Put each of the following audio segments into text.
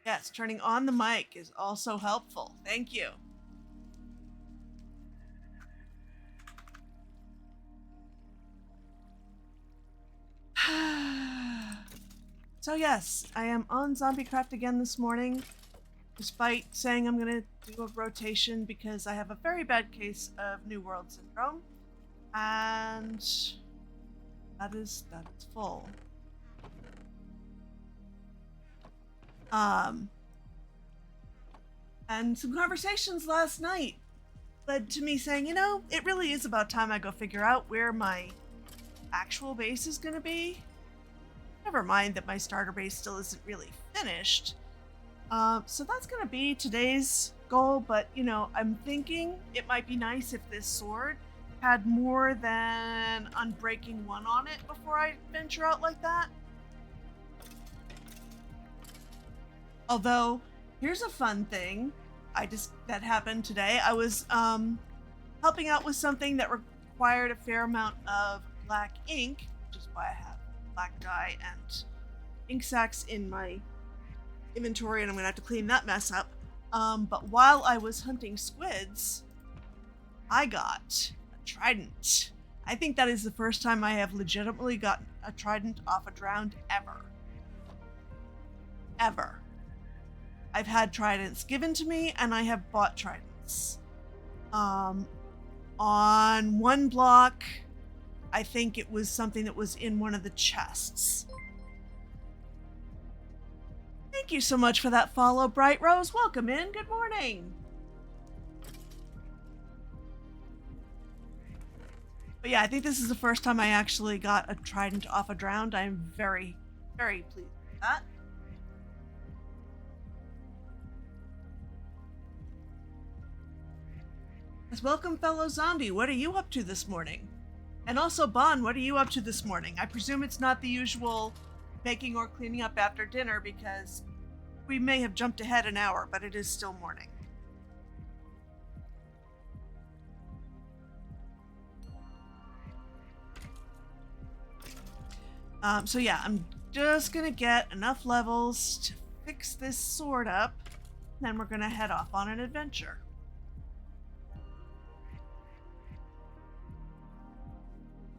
Yes, turning on the mic is also helpful. Thank you. So yes, I am on ZombieCraft again this morning, despite saying I'm going to do a rotation because I have a very bad case of New World Syndrome, and that is full. Um, and some conversations last night led to me saying, it really is about time I go figure out where my actual base is going to be. Never mind that my starter base still isn't really finished. So that's going to be today's goal, but I'm thinking it might be nice if this sword had more than Unbreaking 1 on it before I venture out like that. Although, here's a fun thing that happened today. I was helping out with something that required a fair amount of black ink, which is why I have black dye and ink sacs in my inventory, and I'm gonna have to clean that mess up. But while I was hunting squids, I got a trident. I think that is the first time I have legitimately gotten a trident off a drowned ever. Ever. I've had tridents given to me, and I have bought tridents. On one block, I think it was something that was in one of the chests. Thank you so much for that follow, Bright Rose. Welcome in. Good morning. But yeah, I think this is the first time I actually got a trident off a drowned. I'm very, very pleased with that. Yes, welcome, fellow zombie. What are you up to this morning? And also, Bon, what are you up to this morning? I presume it's not the usual baking or cleaning up after dinner because we may have jumped ahead an hour, but it is still morning. So yeah, I'm just gonna get enough levels to fix this sword up, and then we're gonna head off on an adventure.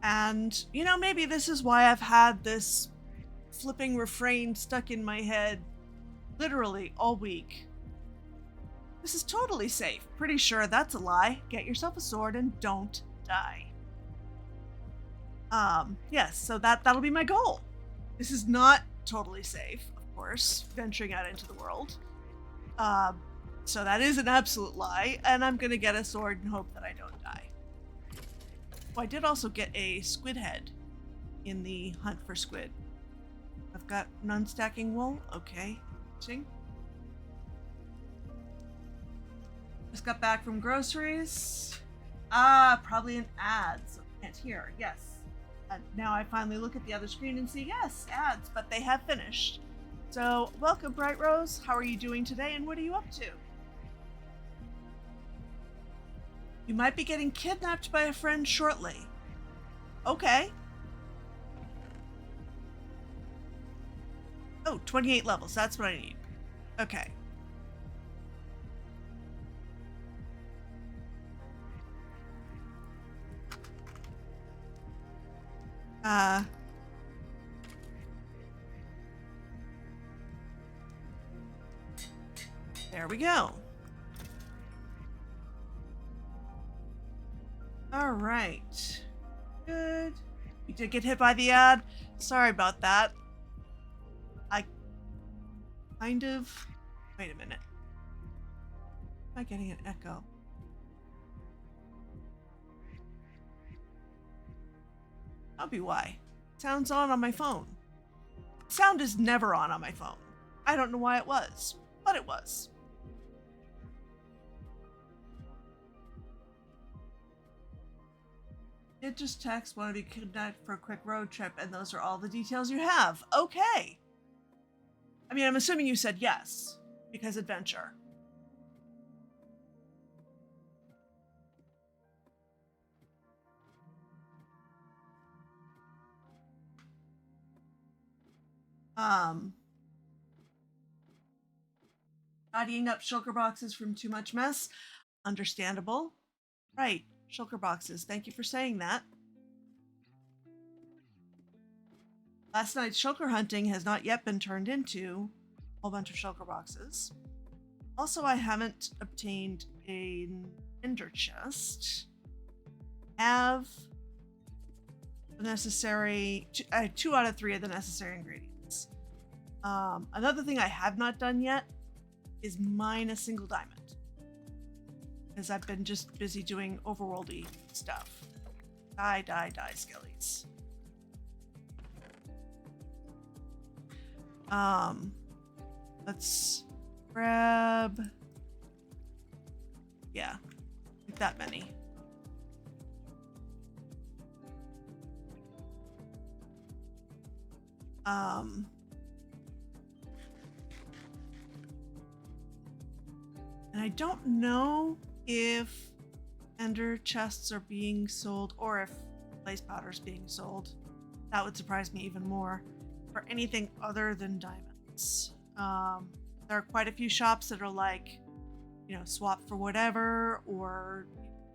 And, maybe this is why I've had this flipping refrain stuck in my head literally all week. This is totally safe. Pretty sure that's a lie. Get yourself a sword and don't die. Yes, so that'll be my goal. This is not totally safe, of course, venturing out into the world. So that is an absolute lie, and I'm gonna get a sword and hope that I don't die. Oh, I did also get a squid head in the hunt for squid. I've got non-stacking wool. Okay. Interesting. Just got back from groceries. Probably an ad. So can't hear. Yes. And now I finally look at the other screen and see, yes, ads, but they have finished. So welcome, Bright Rose. How are you doing today, and what are you up to? You might be getting kidnapped by a friend shortly. Okay. Oh, 28 levels. That's what I need. Okay. There we go. All right. Good. You did get hit by the ad. Sorry about that. I kind of... Wait a minute. Am I getting an echo? That'll be why. Sound's on my phone. Sound is never on my phone. I don't know why it was, but it was. It just text, want to be kidnapped for a quick road trip, and those are all the details you have. Okay. I mean, I'm assuming you said yes, because adventure. tidying up shulker boxes from too much mess. Understandable. Right, shulker boxes. Thank you for saying that. Last night's shulker hunting has not yet been turned into a whole bunch of shulker boxes. Also, I haven't obtained an ender chest. Have the necessary 2 out of 3 of the necessary ingredients. Another thing I have not done yet is mine a single diamond, because I've been just busy doing overworldy stuff. Die, skellies. Let's grab, yeah, like that many. And I don't know if ender chests are being sold or if blaze powder is being sold. That would surprise me even more for anything other than diamonds. There are quite a few shops that are like, swap for whatever, or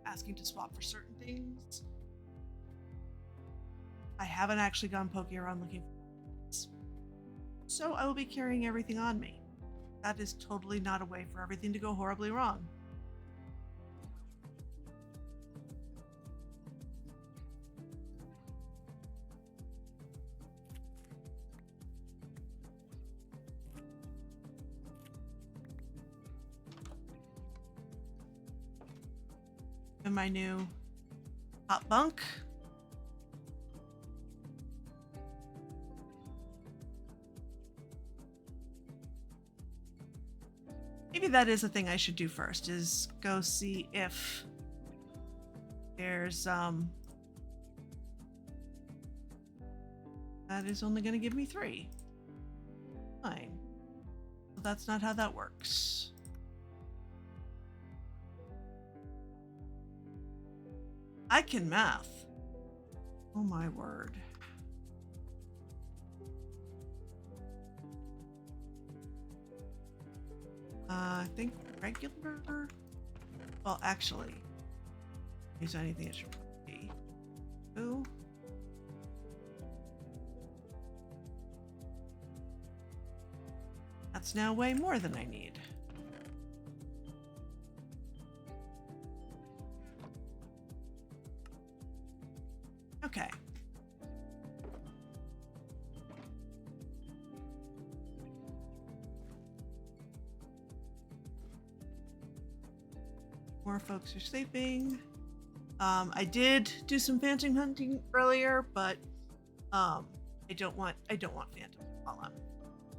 asking to swap for certain things. I haven't actually gone poking around looking for things. So I will be carrying everything on me. That is totally not a way for everything to go horribly wrong. In my new hot bunk. Maybe that is a thing I should do first, is go see if there's that is only going to give me 3. Fine. Well, that's not how that works. I can math. Oh my word. I think regular. Well, actually, use anything it should be. Ooh. That's now way more than I need. Okay. More folks are sleeping. I did do some phantom hunting earlier, but I don't want phantom while I'm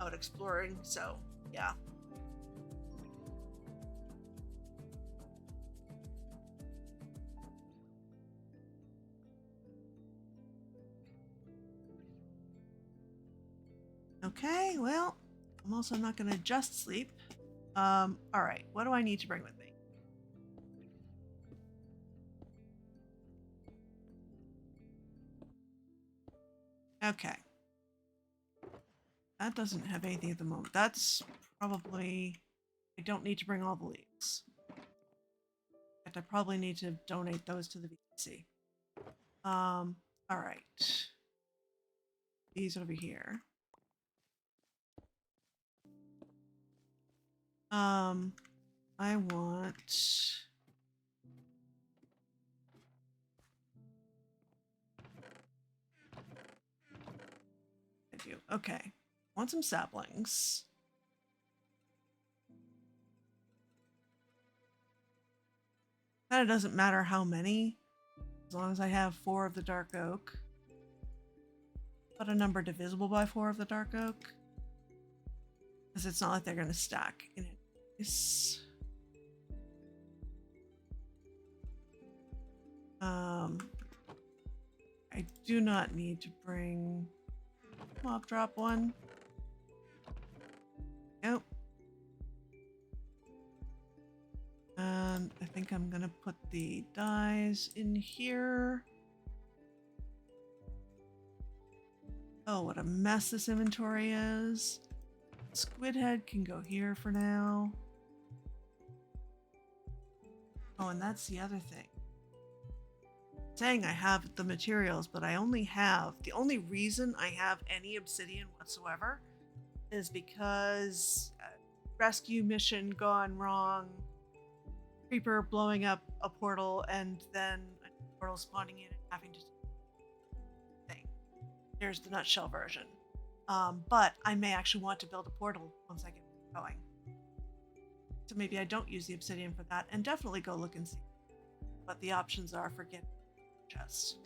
out exploring, so yeah. Okay, well, I'm also not going to just sleep. All right, what do I need to bring with me? Okay. That doesn't have anything at the moment. That's probably... I don't need to bring all the leaves. In fact, I probably need to donate those to the VC. All right. These over here. I want... I do. Okay. Want some saplings. Kind of doesn't matter how many, as long as I have 4 of the dark oak. But a number divisible by 4 of the dark oak. Because it's not like they're going to stack in it. I do not need to bring mob drop 1. Nope. And I think I'm gonna put the dyes in here. Oh, what a mess this inventory is. Squid head can go here for now. Oh, and that's the other thing. Saying I have the materials, but I only have the only reason I have any obsidian whatsoever is because rescue mission gone wrong, creeper blowing up a portal, and then a portal spawning in and having to thing. There's the nutshell version. But I may actually want to build a portal once I get going. So maybe I don't use the obsidian for that, and definitely go look and see what the options are for getting chest.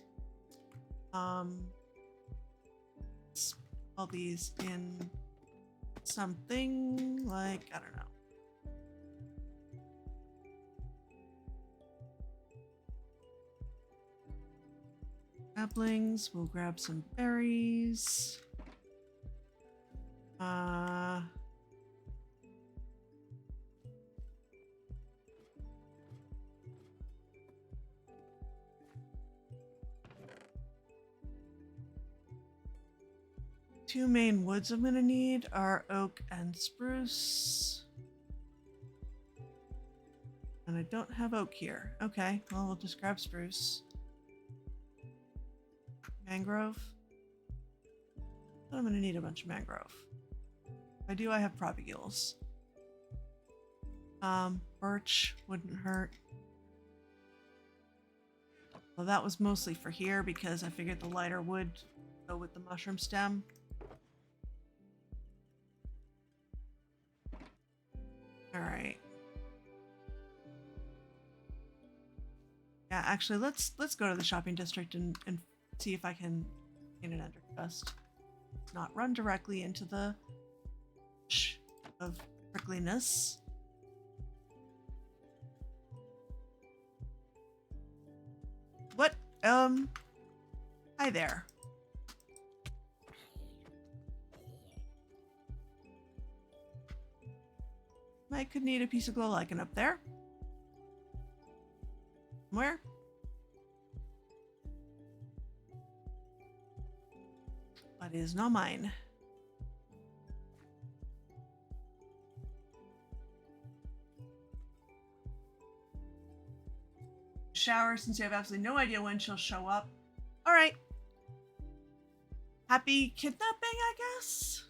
Let's put all these in something like, I don't know. Saplings, we'll grab some berries. Two main woods I'm gonna need are oak and spruce. And I don't have oak here. Okay, well, we'll just grab spruce. Mangrove. But I'm gonna need a bunch of mangrove. If I do, I have propagules. Birch wouldn't hurt. Well, that was mostly for here because I figured the lighter wood go with the mushroom stem. All right. Yeah, actually, let's go to the shopping district and see if I can get an ender chest. Not run directly into the of prickliness. What? Hi there. I could need a piece of glow lichen up there. Where? But it is not mine. Shower since you have absolutely no idea when she'll show up. All right. Happy kidnapping, I guess?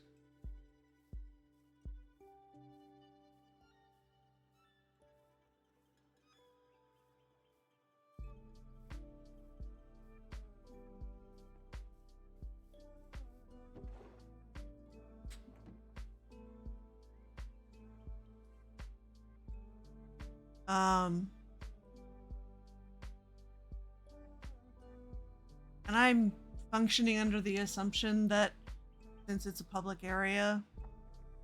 And I'm functioning under the assumption that since it's a public area,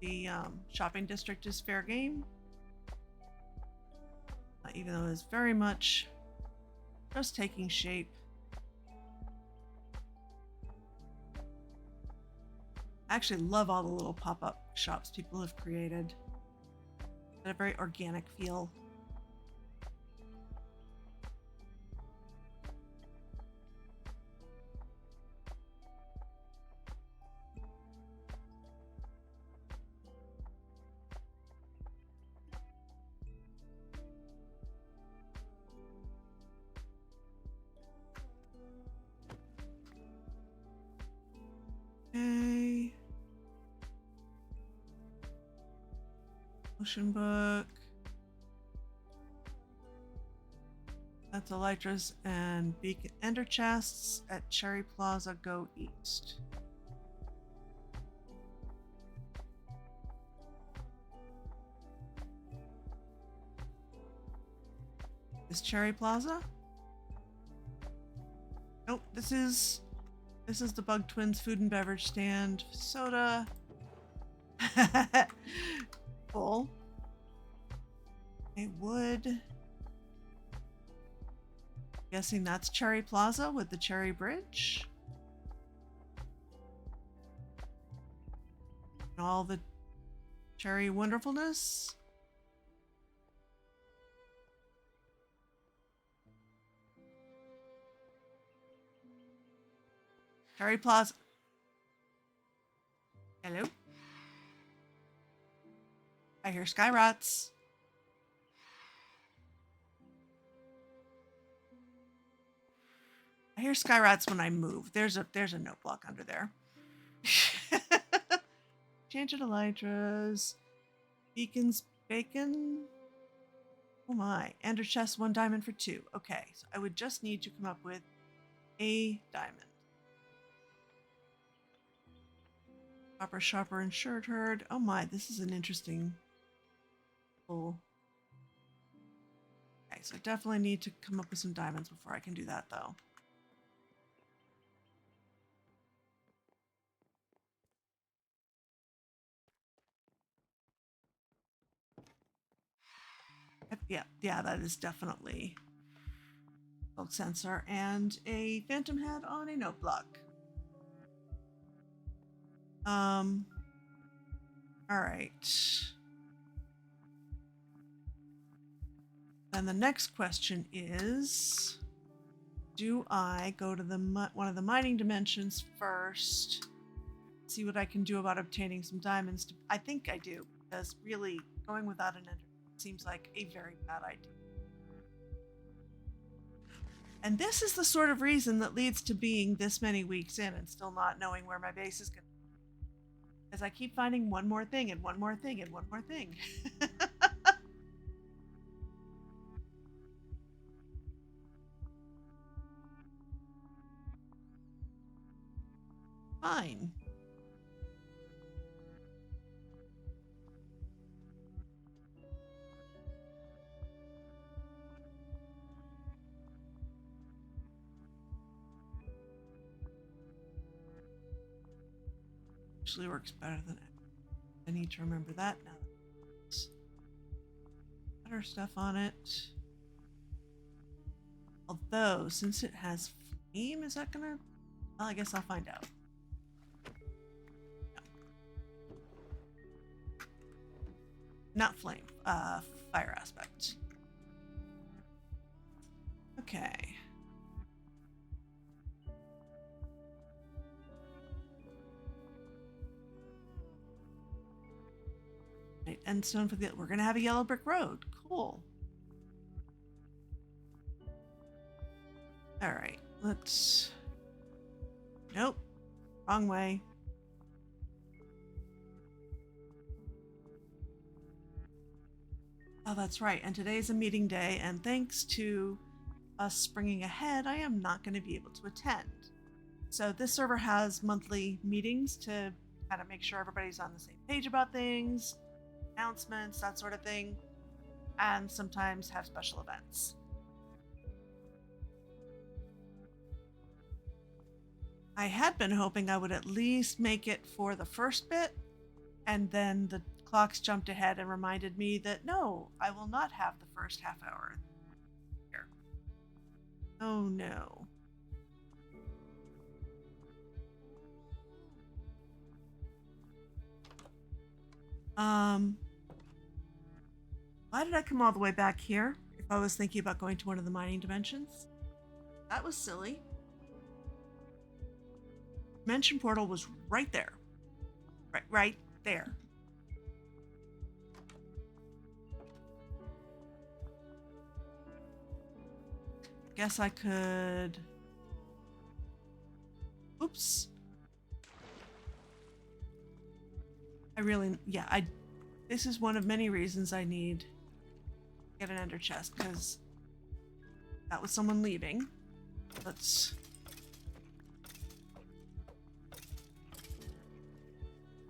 the shopping district is fair game. Even though it's very much just taking shape. I actually love all the little pop-up shops people have created. They have a very organic feel. Okay. Ocean book. That's elytras and beacon ender chests at Cherry Plaza. Go east. Is Cherry Plaza? Nope. This is the Bug Twins food and beverage stand. Soda. Full. Okay, wood. Guessing that's Cherry Plaza with the Cherry Bridge. And all the cherry wonderfulness. Cherry Plaza. Hello? I hear sky rats. hear sky rats when I move. There's a note block under there. Change elytras. Beacons, bacon. Oh my. Ender chest, 1 diamond for 2. Okay, so I would just need to come up with a diamond. Copper sharper and shirt herd. Oh my, this is an interesting. Oh. Okay, so I definitely need to come up with some diamonds before I can do that, though. Yeah, that is definitely bulk sensor and a phantom head on a note block. All right. Then the next question is, do I go to the one of the mining dimensions first, see what I can do about obtaining some diamonds? I think I do, because really going without an ender seems like a very bad idea. And this is the sort of reason that leads to being this many weeks in and still not knowing where my base is going to be. As I keep finding one more thing and one more thing and one more thing. Fine. Usually works better than I need to remember that now. Better stuff on it. Although, since it has flame, is that gonna... Well, I guess I'll find out. No. Not flame, fire aspect. Okay. Right, endstone for the... We're gonna have a yellow brick road. Cool. All right, let's... Nope. Wrong way. Oh, that's right. And today's a meeting day, and thanks to us springing ahead, I am not going to be able to attend. So this server has monthly meetings to kind of make sure everybody's on the same page about things, announcements, that sort of thing, and sometimes have special events. I had been hoping I would at least make it for the first bit, and then the clocks jumped ahead and reminded me that no, I will not have the first half hour here. Oh no. Why did I come all the way back here if I was thinking about going to one of the mining dimensions? That was silly. Dimension portal was right there. Right there. Guess I could... Oops. This is one of many reasons I need to get an ender chest, because that was someone leaving. Let's...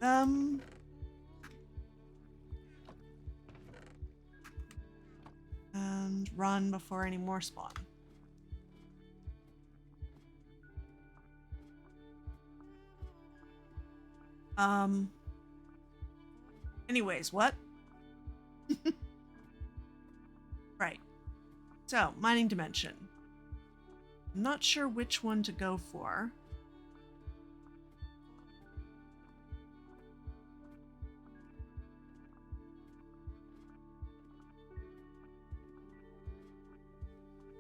And run before any more spawn. Anyways, what? Right. So, mining dimension. I'm not sure which one to go for.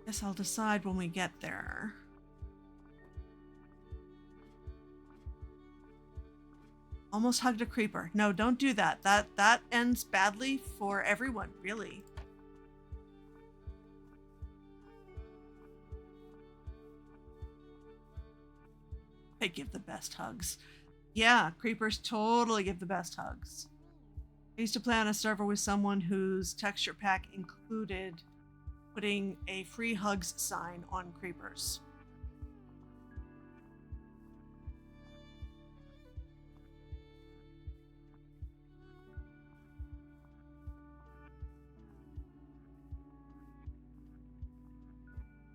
Guess I'll decide when we get there. Almost hugged a creeper. No, don't do that. That ends badly for everyone, really. They give the best hugs. Yeah, creepers totally give the best hugs. I used to play on a server with someone whose texture pack included putting a free hugs sign on creepers.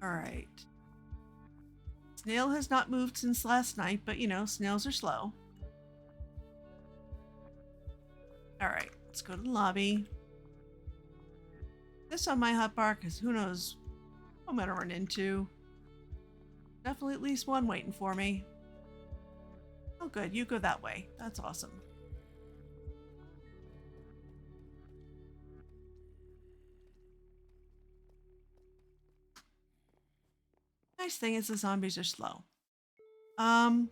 All right. Snail has not moved since last night, but you know, snails are slow. All right, let's go to the lobby. This on my hotbar, because who knows what I'm going to run into. Definitely at least one waiting for me. Oh, good. You go that way. That's awesome. Nice thing is the zombies are slow. I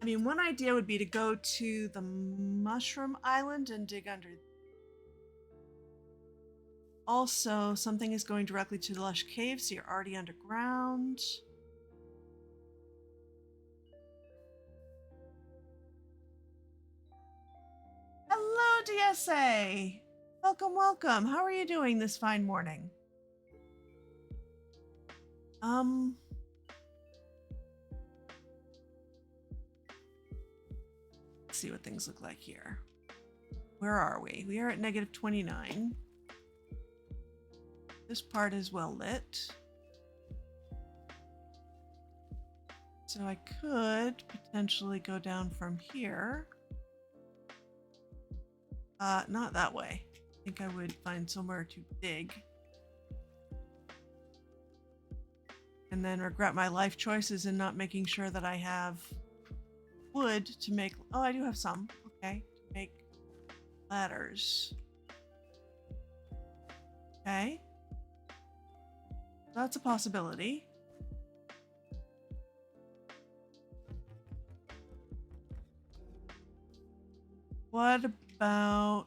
mean, one idea would be to go to the Mushroom Island and dig under. Also, something is going directly to the Lush Cave, so you're already underground. Hello, DSA! Welcome, welcome. How are you doing this fine morning? Let's see what things look like here. Where are we? We are at -29. This part is well lit. So I could potentially go down from here. Not that way. I think I would find somewhere to dig. And then regret my life choices in not making sure that I have wood to make. Oh, I do have some. Okay. To make ladders. Okay. That's a possibility. What about...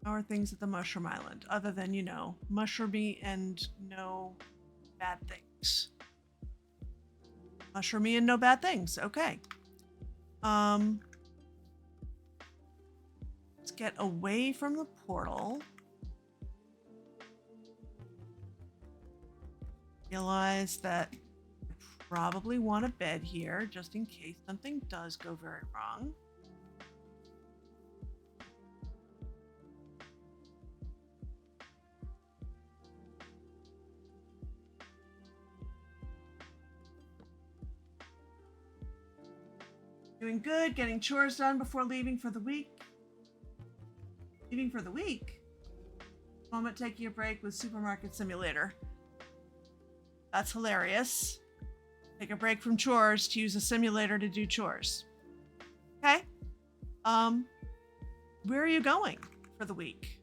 How are things at the Mushroom Island? Other than, you know, mushroomy and no bad things. Mushroomy and no bad things. Okay. Let's get away from the portal. Realize that I probably want a bed here just in case something does go very wrong. Doing good, getting chores done before leaving for the week. Leaving for the week? Moment taking a break with Supermarket Simulator. That's hilarious. Take a break from chores to use a simulator to do chores. Okay. Where are you going for the week?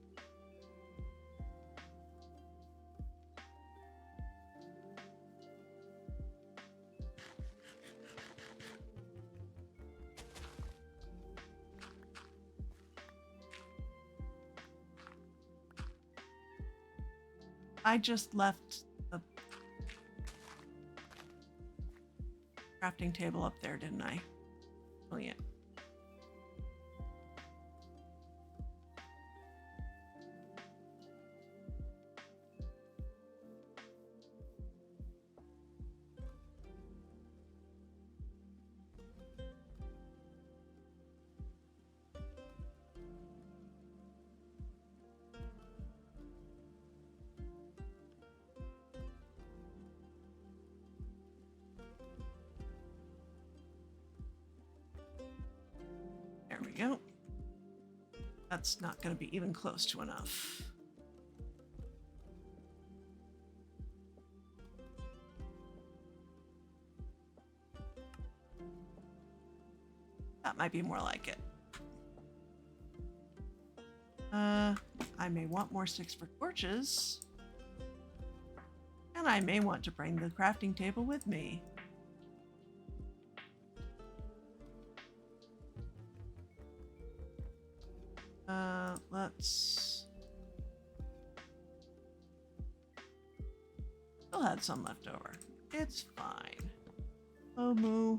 I just left the crafting table up there, didn't I? Oh, yeah. There we go. That's not going to be even close to enough. That might be more like it. I may want more sticks for torches. And I may want to bring the crafting table with me. Let's... Still had some left over. It's fine. Oh, moo.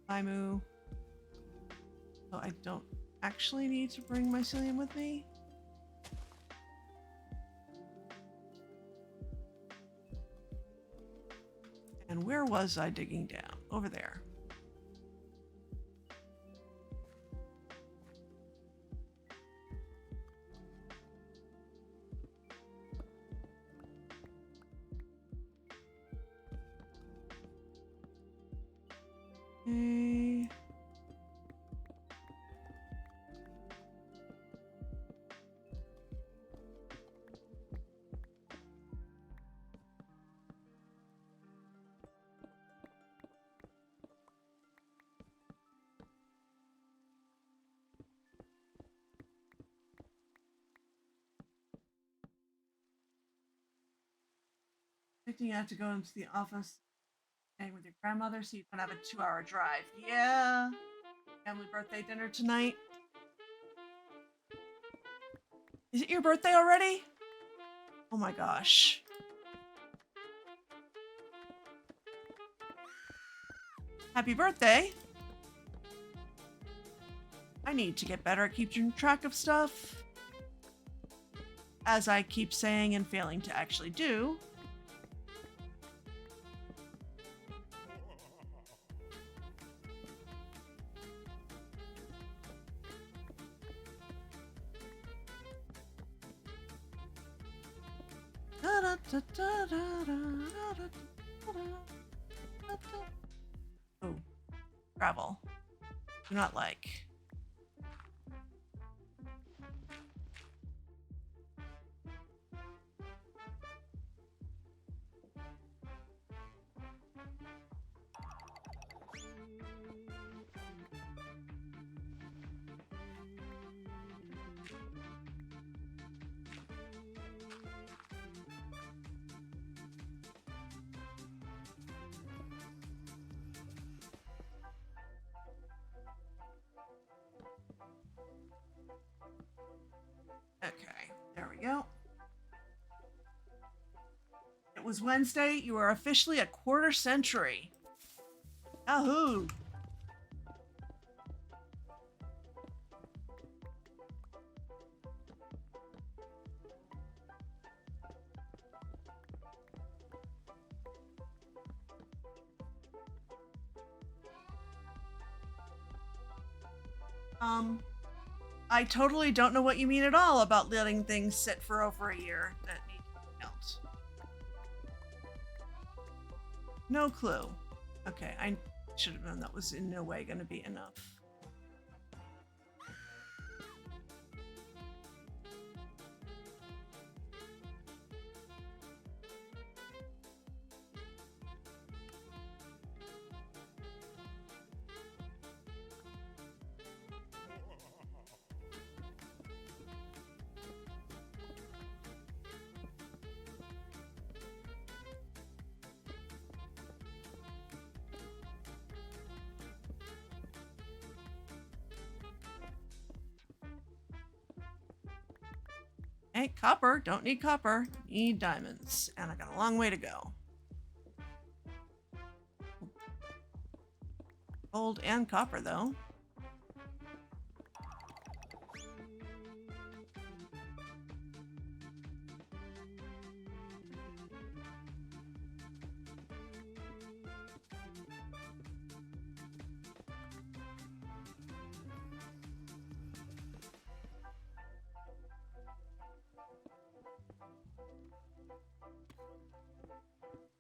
Bye, moo. So I don't actually need to bring mycelium with me. And where was I digging down? Over there. Okay. You have to go into the office staying with your grandmother so you don't have a 2-hour drive. Yeah. Family birthday dinner tonight. Is it your birthday already? Oh my gosh. Happy birthday. I need to get better at keeping track of stuff. As I keep saying and failing to actually do. Oh, gravel. Do not like. Okay, there we go. It was Wednesday. You are officially a quarter century. Yahoo! I totally don't know what you mean at all about letting things sit for over a year that need to be built. No clue. Okay, I should have known that was in no way going to be enough. Hey, copper. Don't need copper. Need diamonds. And I got a long way to go. Gold and copper, though.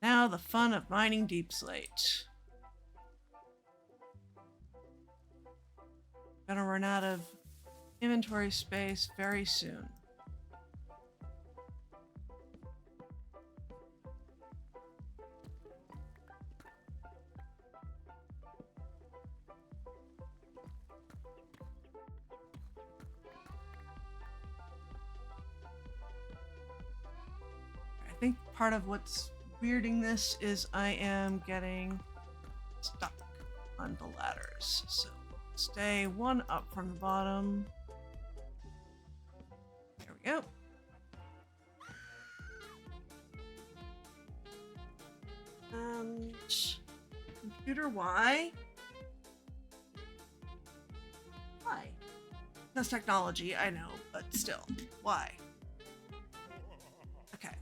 Now the fun of mining deep slate. Gonna run out of inventory space very soon. I think part of what's weirding this is I am getting stuck on the ladders. So stay one up from the bottom. There we go. And Computer, why? Why? That's technology, I know, but still, why? Okay.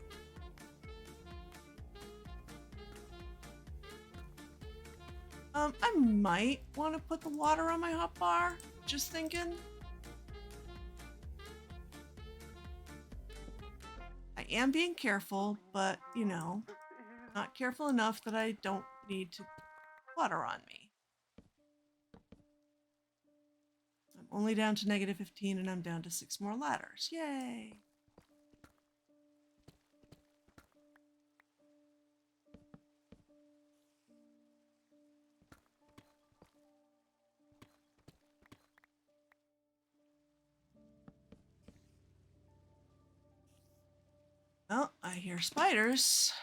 I might want to put the water on my hot bar. Just thinking. I am being careful, but, you know, not careful enough that I don't need to water on me. I'm only down to -15 and I'm down to 6 more ladders. Yay! Well, I hear spiders.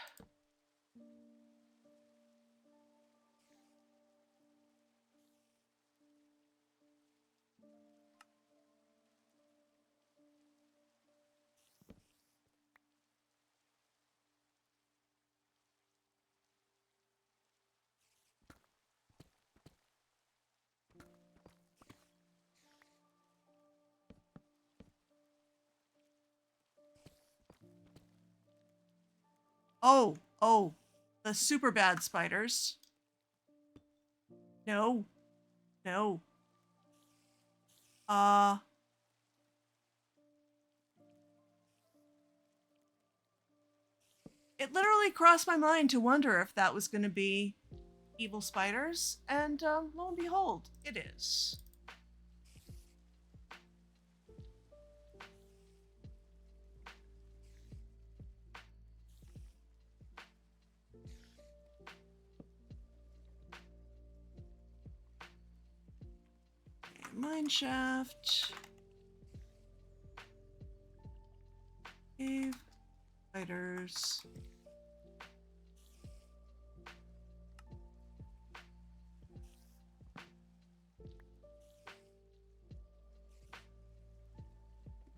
Oh, the super bad spiders. No, no. It literally crossed my mind to wonder if that was going to be evil spiders, and lo and behold, it is. Mine shaft. Cave. Spiders.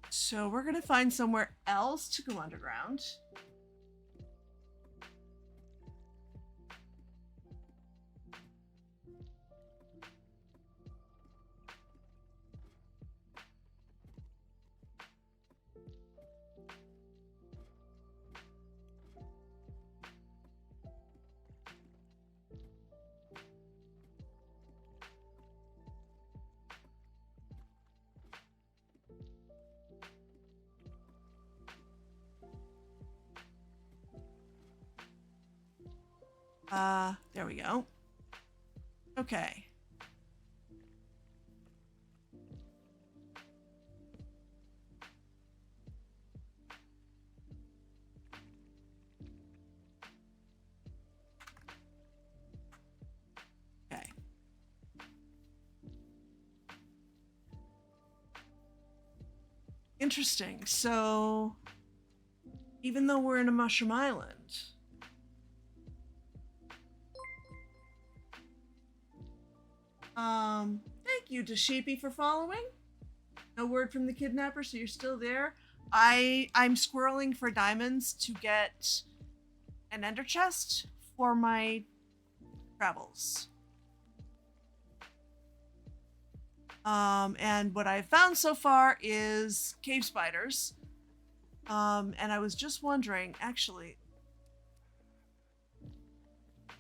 So we're gonna find somewhere else to go underground. There we go. Okay. Okay. Interesting. So, even though we're in a mushroom island, thank you to Sheepy for following. No word from the kidnapper, so you're still there. I'm squirreling for diamonds to get an ender chest for my travels. And what I've found so far is cave spiders. And I was just wondering, actually,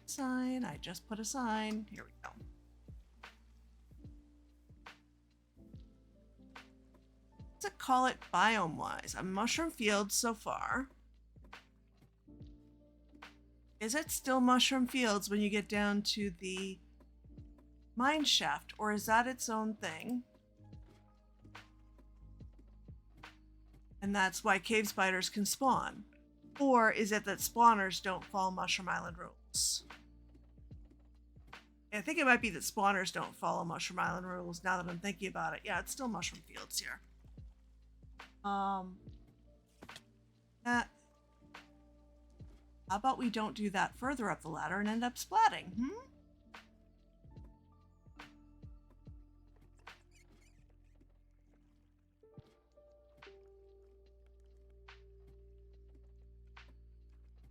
sign, I just put a sign. Here we go. What's it call it biome-wise? A mushroom field so far. Is it still mushroom fields when you get down to the mine shaft, or is that its own thing? And that's why cave spiders can spawn. Or is it that spawners don't follow Mushroom Island rules? I think it might be that spawners don't follow Mushroom Island rules now that I'm thinking about it. Yeah, it's still mushroom fields here. How about we don't do that further up the ladder and end up splatting,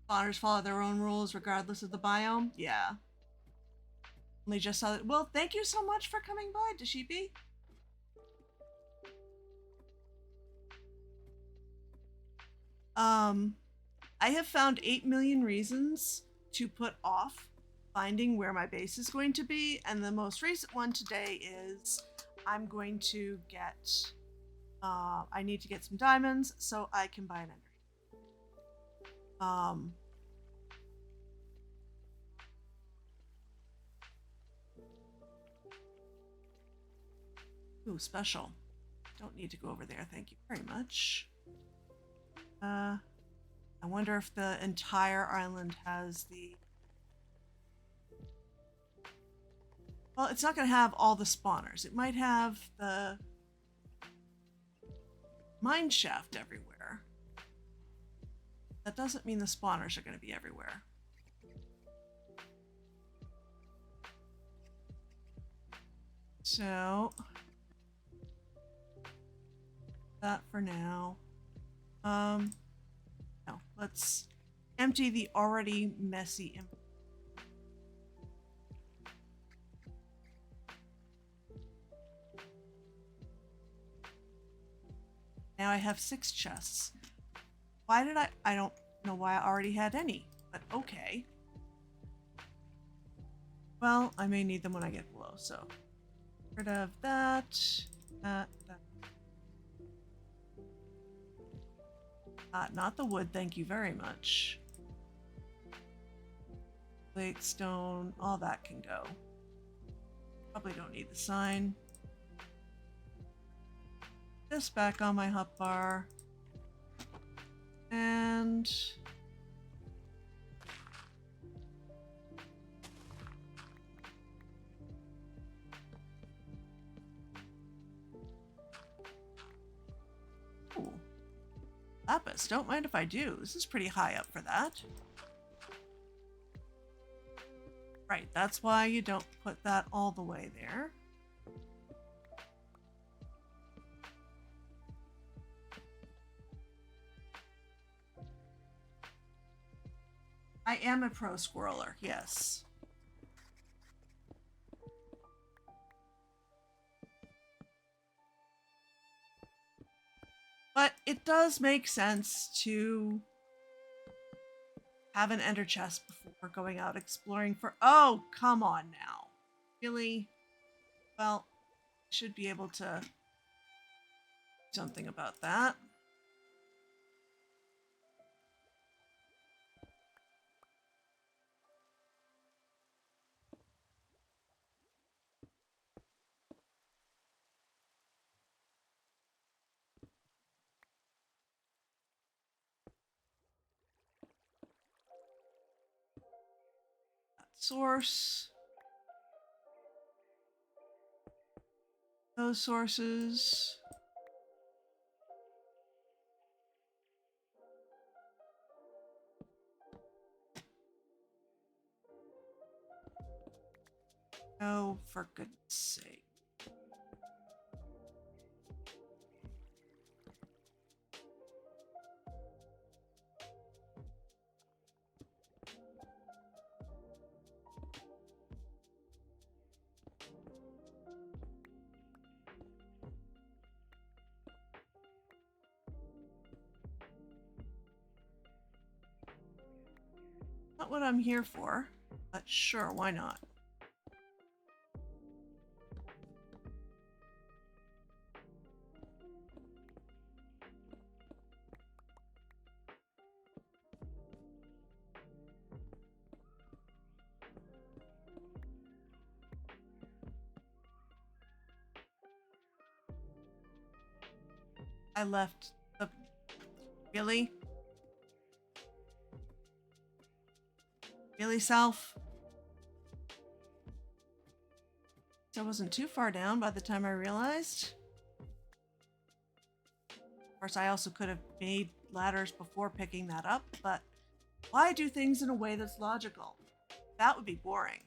Spawners follow their own rules regardless of the biome? Yeah. Only just saw it. Well, thank you so much for coming by, Dashibi. I have found 8 million reasons to put off finding where my base is going to be, and the most recent one today is I'm going to get I need to get some diamonds so I can buy an ender. Ooh, special. Don't need to go over there, thank you very much. I wonder if the entire island has the... Well, it's not going to have all the spawners. It might have the mine shaft everywhere. That doesn't mean the spawners are going to be everywhere. So, that for now. No, let's empty the already messy inventory. Now I have 6 chests. Why did I don't know why I already had any, but okay. Well, I may need them when I get below, so rid of that, that. Not the wood, thank you very much. Plate, stone, all that can go. Probably don't need the sign. This back on my hotbar. And... Ooh. Lapis, don't mind if I do. This is pretty high up for that. Right, that's why you don't put that all the way there. I am a pro squirreler, yes. But it does make sense to have an ender chest before going out exploring for... Oh, come on now. Really? Well, I should be able to do something about that. Source. Those sources. Oh, for goodness sake. Not what I'm here for, but sure, why not? I left the... Really? Really, Self? So I wasn't too far down by the time I realized. Of course, I also could have made ladders before picking that up, but why do things in a way that's logical? That would be boring.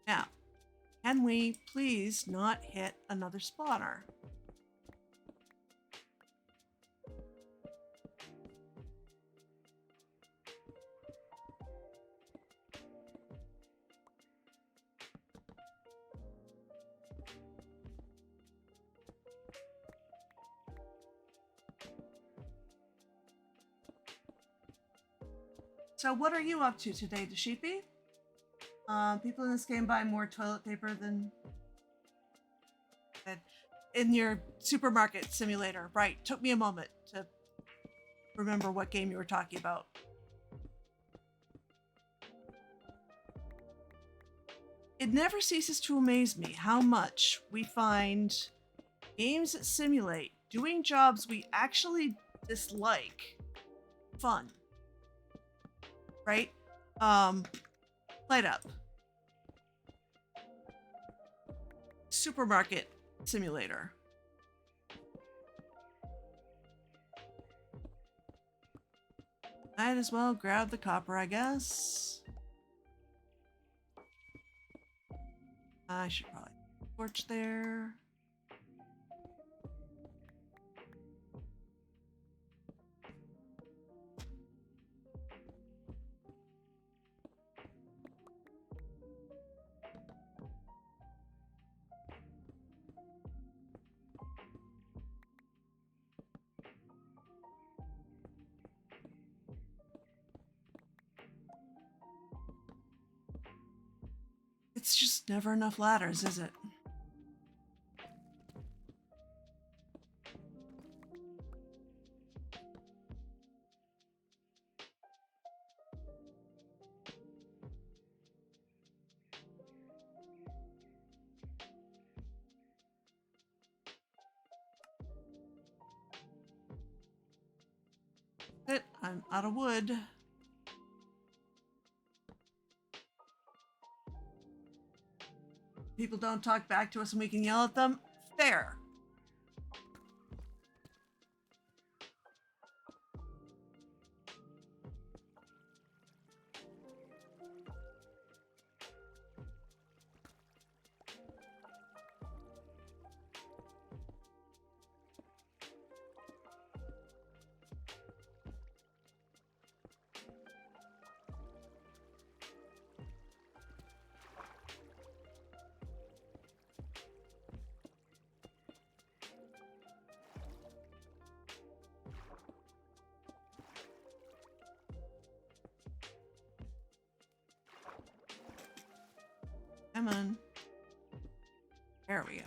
Now, Can we please not hit another spawner? So what are you up to today, Desheepy? People in this game buy more toilet paper than in your supermarket simulator. Right. Took me a moment to remember what game you were talking about. It never ceases to amaze me how much we find games that simulate doing jobs we actually dislike fun. Right? Light up. Supermarket simulator. Might as well grab the copper, I guess. I should probably torch there. It's just never enough ladders, is it? I'm out of wood. People don't talk back to us and we can yell at them. Fair. Come on. There we go.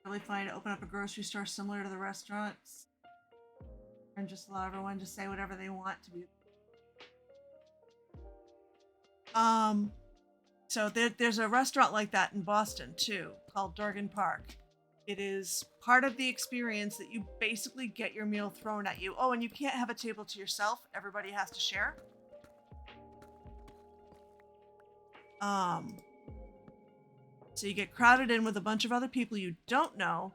Really fine to open up a grocery store similar to the restaurants and just allow everyone to say whatever they want to be. So there's a restaurant like that in Boston too, called Dorgan Park. It is part of the experience that you basically get your meal thrown at you. Oh, and you can't have a table to yourself. Everybody has to share. So you get crowded in with a bunch of other people you don't know,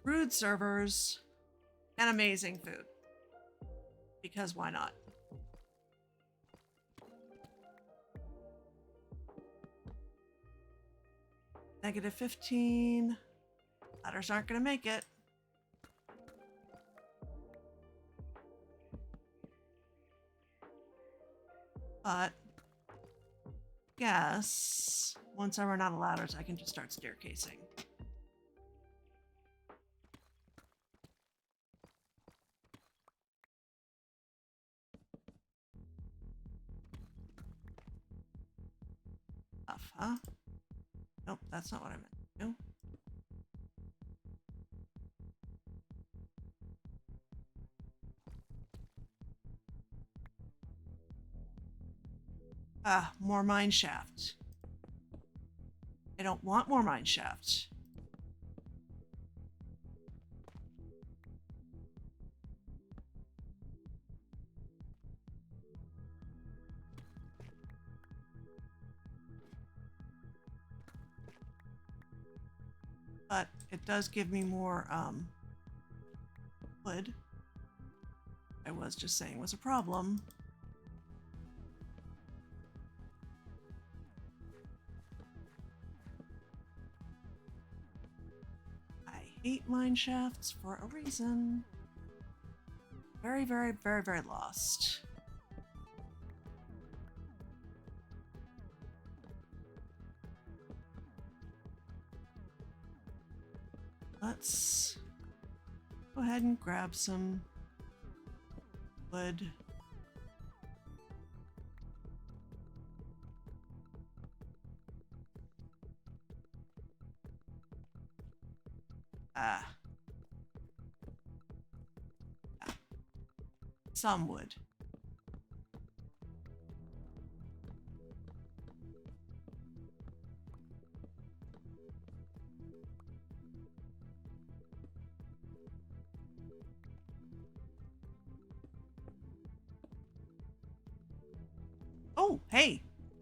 rude servers, and amazing food. Because why not? -15. Ladders aren't going to make it. But guess once I run out of ladders, I can just start staircasing. Tough, huh? Nope, that's not what I meant to do. Ah, more mine shaft. I don't want more mine shaft. But it does give me more wood. I was just saying was a problem. I hate mine shafts for a reason. Very, very, very, very lost. Let's go ahead and grab some wood. Some wood. Oh, hey,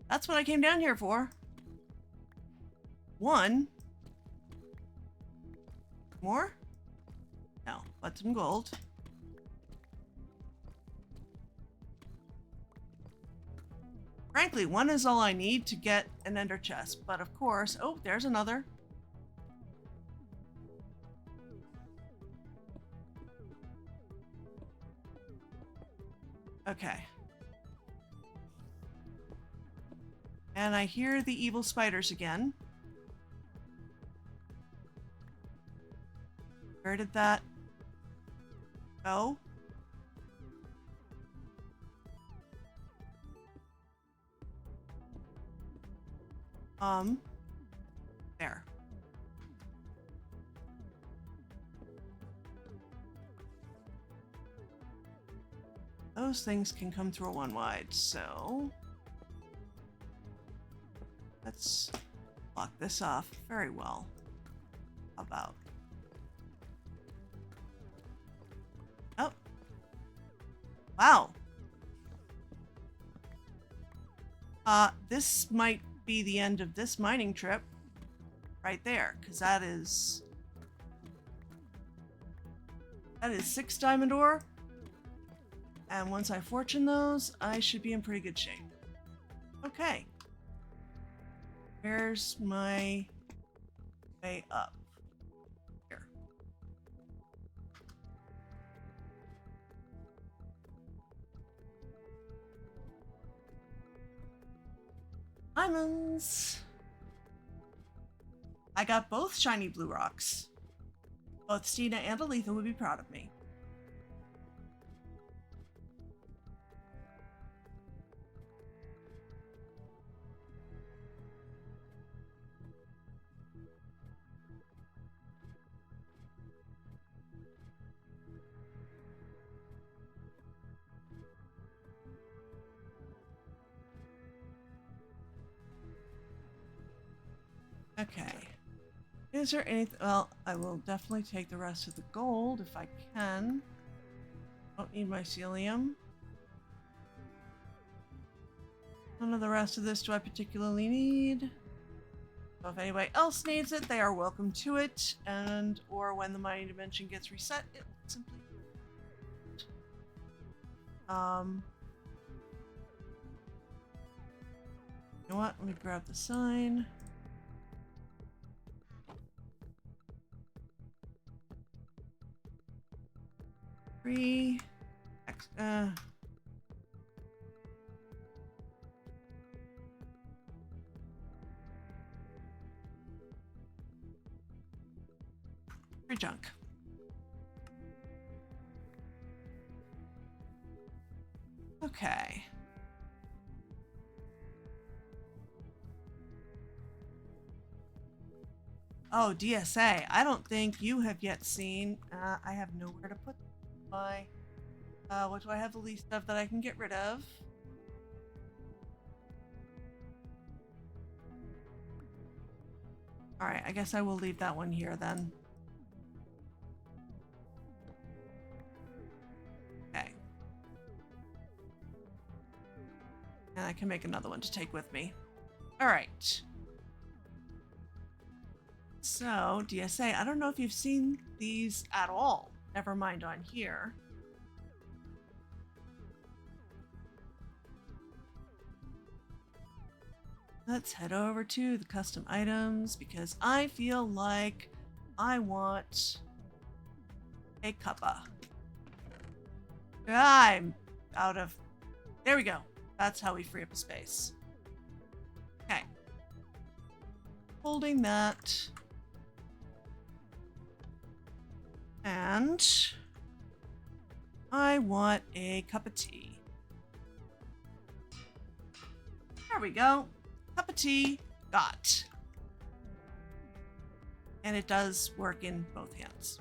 that's what I came down here for. One. More? No, but some gold. Frankly, one is all I need to get an ender chest, but of course, oh, there's another. Okay. And I hear the evil spiders again. Where did that go? There. Those things can come through a one wide, so let's block this off very well. How about? Oh. Wow. This might be the end of this mining trip right there, because that is 6 diamond ore, and once I fortune those, I should be in pretty good shape. Okay, where's my way up? Here. Diamonds! I got both shiny blue rocks. Both Stina and Aletha would be proud of me. Okay. Is there anything? Well, I will definitely take the rest of the gold if I can. Don't need mycelium. None of the rest of this do I particularly need. So if anybody else needs it, they are welcome to it. And or when the mining dimension gets reset, it will simply. You know what? Let me grab the sign. Free. Free junk. Okay. Oh, DSA. I don't think you have yet seen. I have nowhere to put my. What do I have the least of that I can get rid of? Alright, I guess I will leave that one here then. Okay. And I can make another one to take with me. Alright. So, DSA, I don't know if you've seen these at all. Never mind on here. Let's head over to the custom items because I feel like I want a cuppa. I'm out of... There we go. That's how we free up a space. Okay. Holding that. And I want a cup of tea. There we go. Cup of tea, got. And it does work in both hands.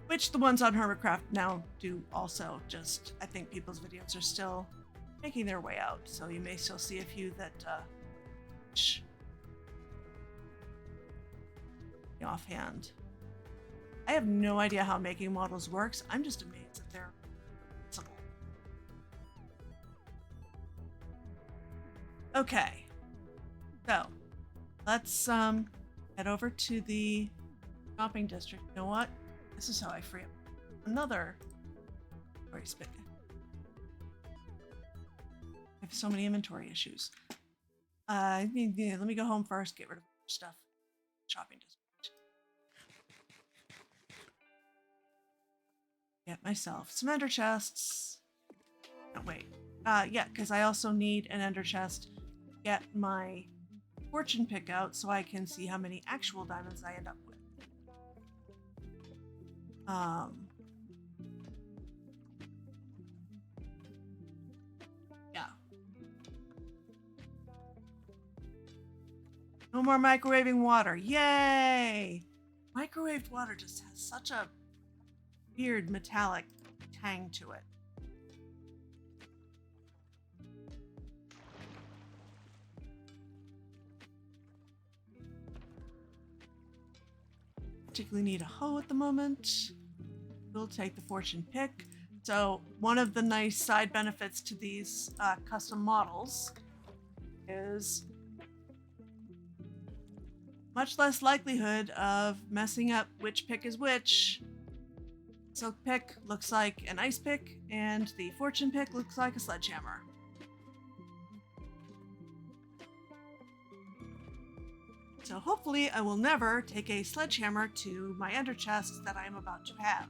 Which the ones on HermitCraft now do also, just I think people's videos are still making their way out, so you may still see a few that offhand. I have no idea how making models works. I'm just amazed that they're possible. Okay, so let's head over to the shopping district. You know what? This is how I free up another inventory space. I have so many inventory issues. Let me go home first, get rid of stuff. Shopping district. Get myself some ender chests. Oh, wait. Yeah, because I also need an ender chest to get my fortune pick out so I can see how many actual diamonds I end up with. Yeah. No more microwaving water. Yay! Microwaved water just has such a weird metallic tang to it. Particularly need a hoe at the moment. We'll take the fortune pick. So one of the nice side benefits to these custom models is much less likelihood of messing up which pick is which. Silk pick looks like an ice pick, and the fortune pick looks like a sledgehammer. So hopefully I will never take a sledgehammer to my ender chest that I am about to have.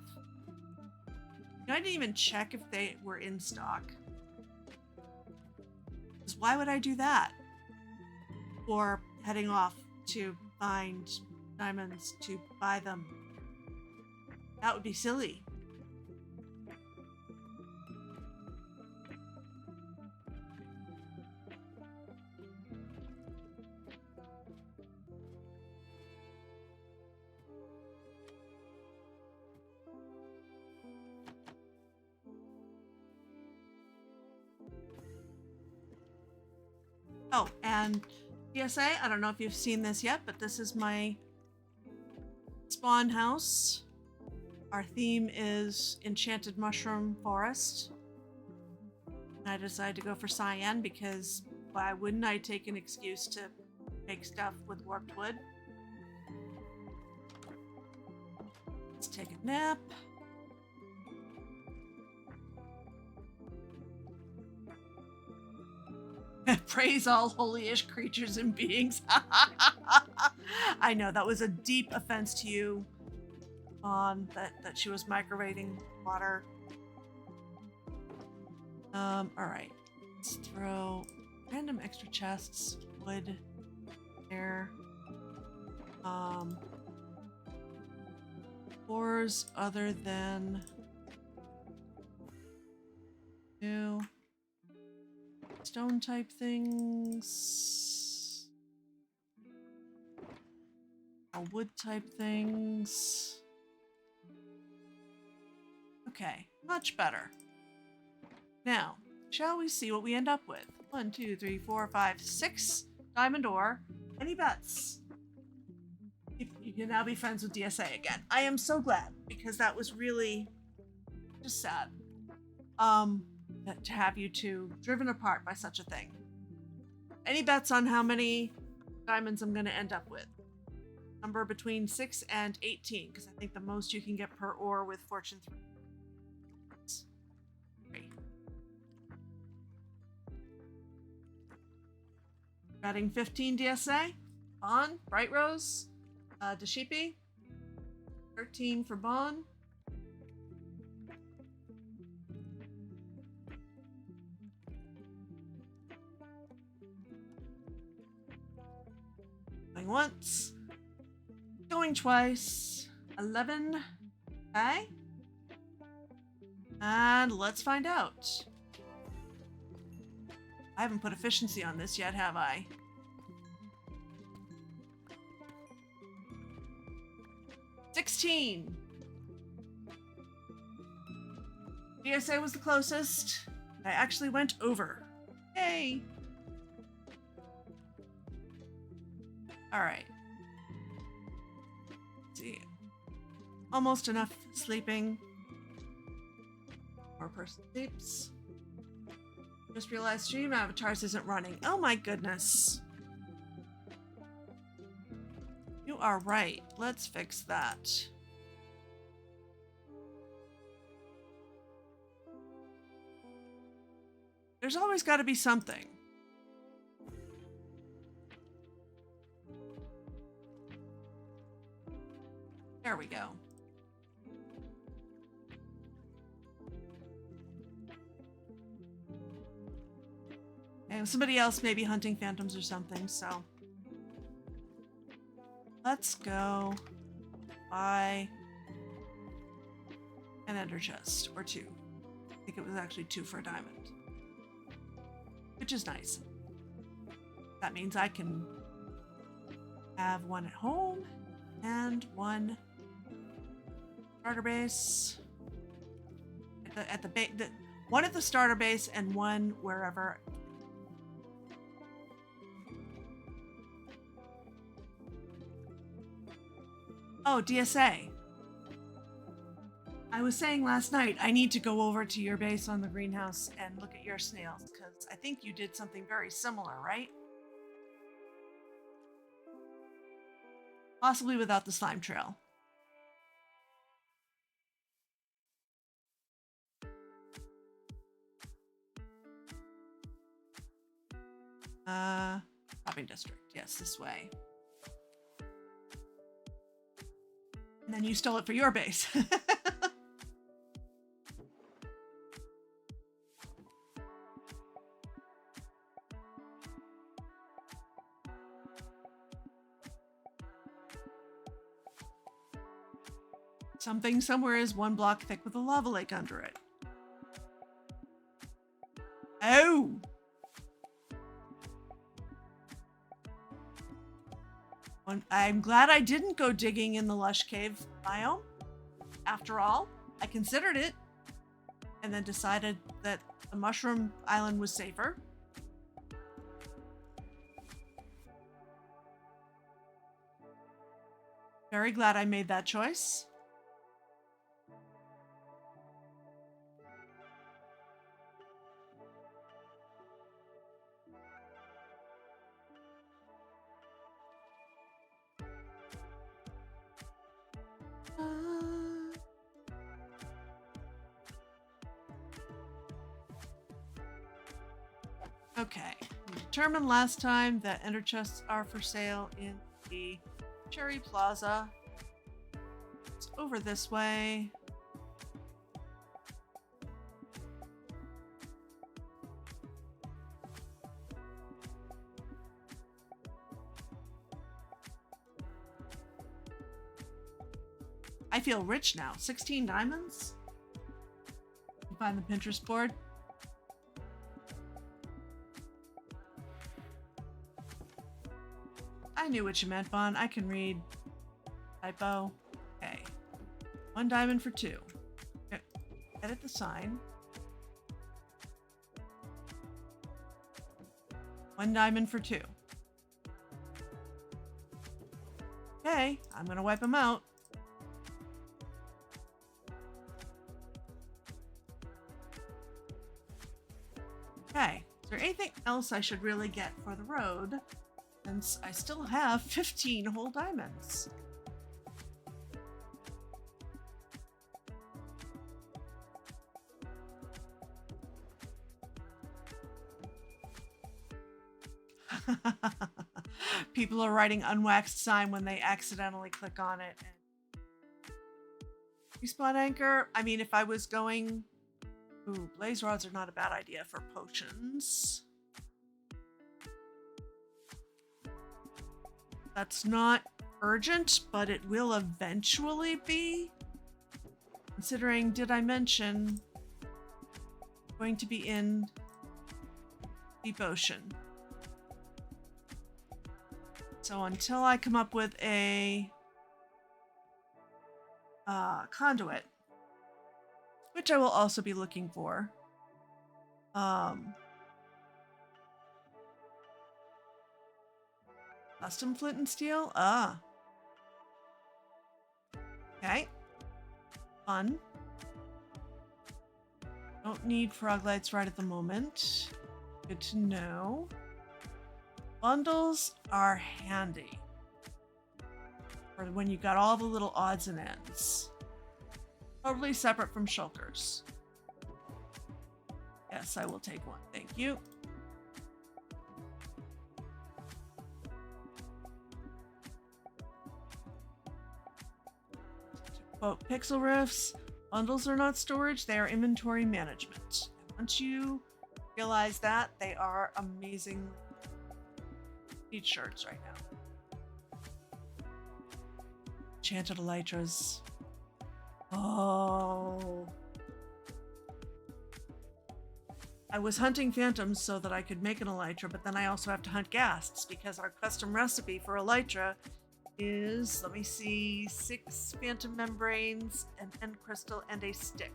I didn't even check if they were in stock. Because why would I do that? Or heading off to find diamonds to buy them. That would be silly. Oh, and PSA, I don't know if you've seen this yet, but this is my spawn house. Our theme is Enchanted Mushroom Forest. And I decided to go for cyan because why wouldn't I take an excuse to make stuff with warped wood? Let's take a nap. Praise all holy-ish creatures and beings. I know, that was a deep offense to you on that she was microwaving water. Alright. Let's throw random extra chests, wood, there. Ores other than new stone type things, wood type things. Okay, much better. Now, shall we see what we end up with? 1, 2, 3, 4, 5, 6 diamond ore. Any bets? You can now be friends with DSA again. I am so glad because that was really just sad. To have you two driven apart by such a thing. Any bets on how many diamonds I'm going to end up with? Number between 6 and 18, because I think the most you can get per ore with Fortune 3. Adding 15 DSA. Bon, Bright Rose, Dashipi. 13 for Bon. Going once. Going twice. 11. Okay. And let's find out. I haven't put efficiency on this yet, have I? $16. DSA was the closest. I actually went over. Yay! Alright. Let's see. Almost enough sleeping. More person sleeps. Just realized Stream Avatars isn't running. Oh my goodness. You are right. Let's fix that. There's always got to be something. There we go. And somebody else may be hunting phantoms or something, so let's go buy an ender chest, or 2. I think it was actually 2 for a diamond, which is nice. That means I can have 1 at home and 1 starter base at the base. 1 at the starter base and 1 wherever. Oh, DSA. I was saying last night, I need to go over to your base on the greenhouse and look at your snails, because I think you did something very similar, right? Possibly without the slime trail. Shopping district. Yes, this way. And then you stole it for your base. Something somewhere is 1 block thick with a lava lake under it. Oh! I'm glad I didn't go digging in the lush cave biome. After all, I considered it and then decided that the mushroom island was safer. Very glad I made that choice. Okay, we determined last time that ender chests are for sale in the Cherry Plaza. It's over this way. I feel rich now. 16 diamonds? You find the Pinterest board? I knew what you meant, Bon. I can read. Typo. Okay. 1 diamond for 2. Edit the sign. 1 diamond for 2. Okay, I'm gonna wipe them out. Okay, there anything else I should really get for the road? Since I still have 15 whole diamonds. People are writing unwaxed sign when they accidentally click on it. Respawn anchor. I mean, if I was going... Ooh, blaze rods are not a bad idea for potions. That's not urgent, but it will eventually be. Considering, did I mention going to be in deep ocean? So until I come up with a conduit, which I will also be looking for. Custom flint and steel? Ah. Okay. Fun. Don't need frog lights right at the moment. Good to know. Bundles are handy for when you got all the little odds and ends. Totally separate from shulkers. Yes, I will take one. Thank you. To quote Pixel Riffs, bundles are not storage, they are inventory management. And once you realize that, they are amazing shirts right now. Enchanted elytras. Oh. I was hunting phantoms so that I could make an elytra, but then I also have to hunt ghasts because our custom recipe for elytra is, let me see, 6 phantom membranes, an end crystal, and a stick.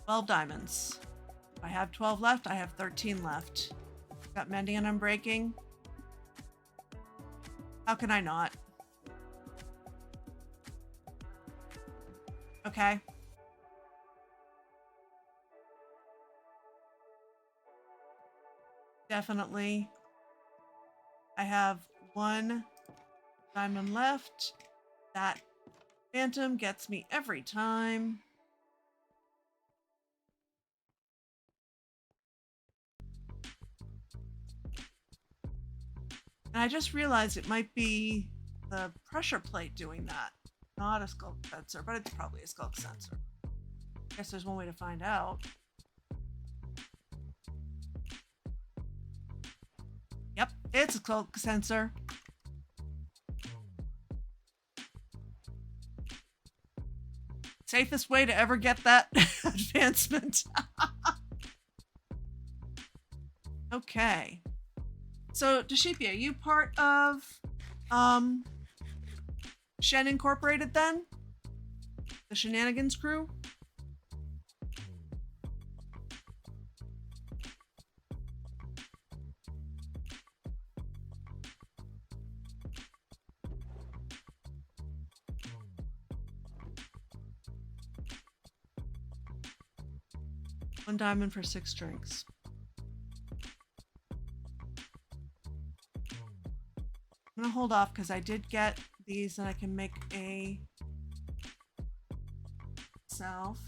$12 I have 12 left. I have 13 left. Got mending and unbreaking. How can I not? Okay. Definitely. I have 1 diamond left. That phantom gets me every time. And I just realized it might be the pressure plate doing that, not a skulk sensor, but it's probably a skulk sensor. I guess there's one way to find out. Yep, it's a skulk sensor. Safest way to ever get that advancement. Okay. So, Deshipia, are you part of Shen Incorporated then? The Shenanigans crew? $1 diamond for 6 drinks. I'm gonna hold off because I did get these and I can make a self.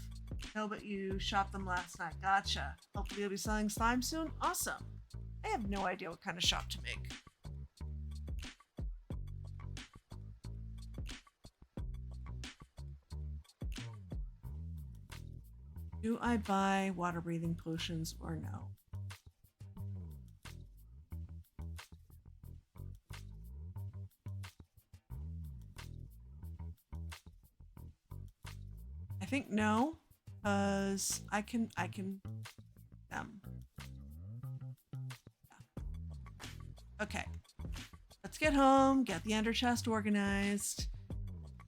No, but you shopped them last night. Gotcha. Hopefully you'll be selling slime soon. Awesome. I have no idea what kind of shop to make. Do I buy water breathing potions or no? I think no, because I can Yeah. Okay. Let's get home, get the ender chest organized,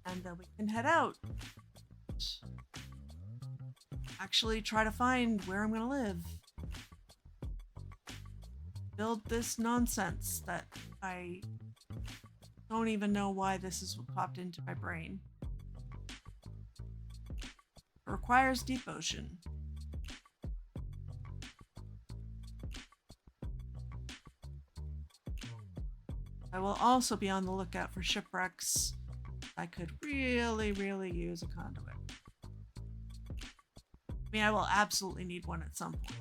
and then we can head out. Actually try to find where I'm gonna live. Build this nonsense that I Don't even know why this is what popped into my brain. It requires devotion. I will also be on the lookout for shipwrecks. I could really, really use a conduit. I mean, I will absolutely need one at some point.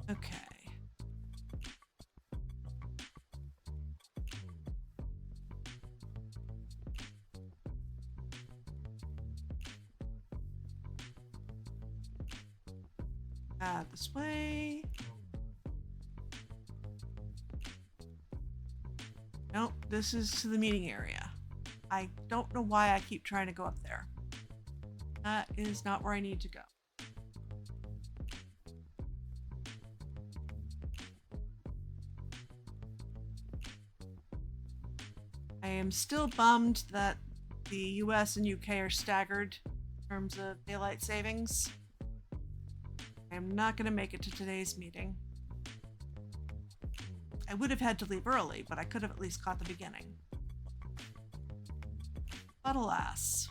Okay. This way. Nope, this is to the meeting area. I don't know why I keep trying to go up there. That is not where I need to go. I am still bummed that the US and UK are staggered in terms of daylight savings. I am not going to make it to today's meeting. I would have had to leave early, but I could have at least caught the beginning. But alas.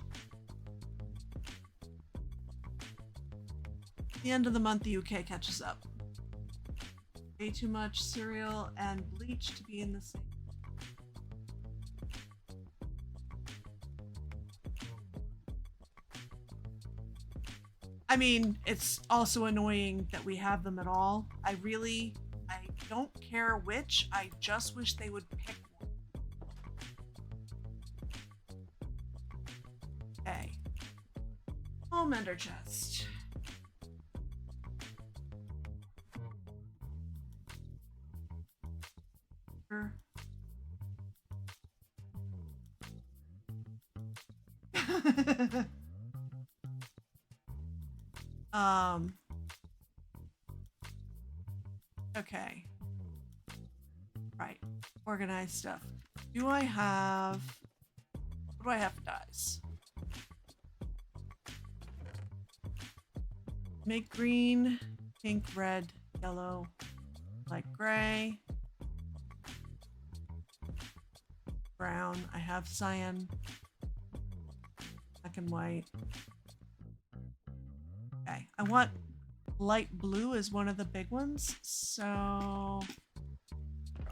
At the end of the month, the UK catches up. Way too much cereal and bleach to be in the same. I mean, it's also annoying that we have them at all. I don't care which. I just wish they would pick one. Okay. Home ender chest. Okay. Right. Organize stuff. What do I have for dyes? Make green, pink, red, yellow, light gray, brown. I have cyan, black and white. Okay, I want light blue as one of the big ones, so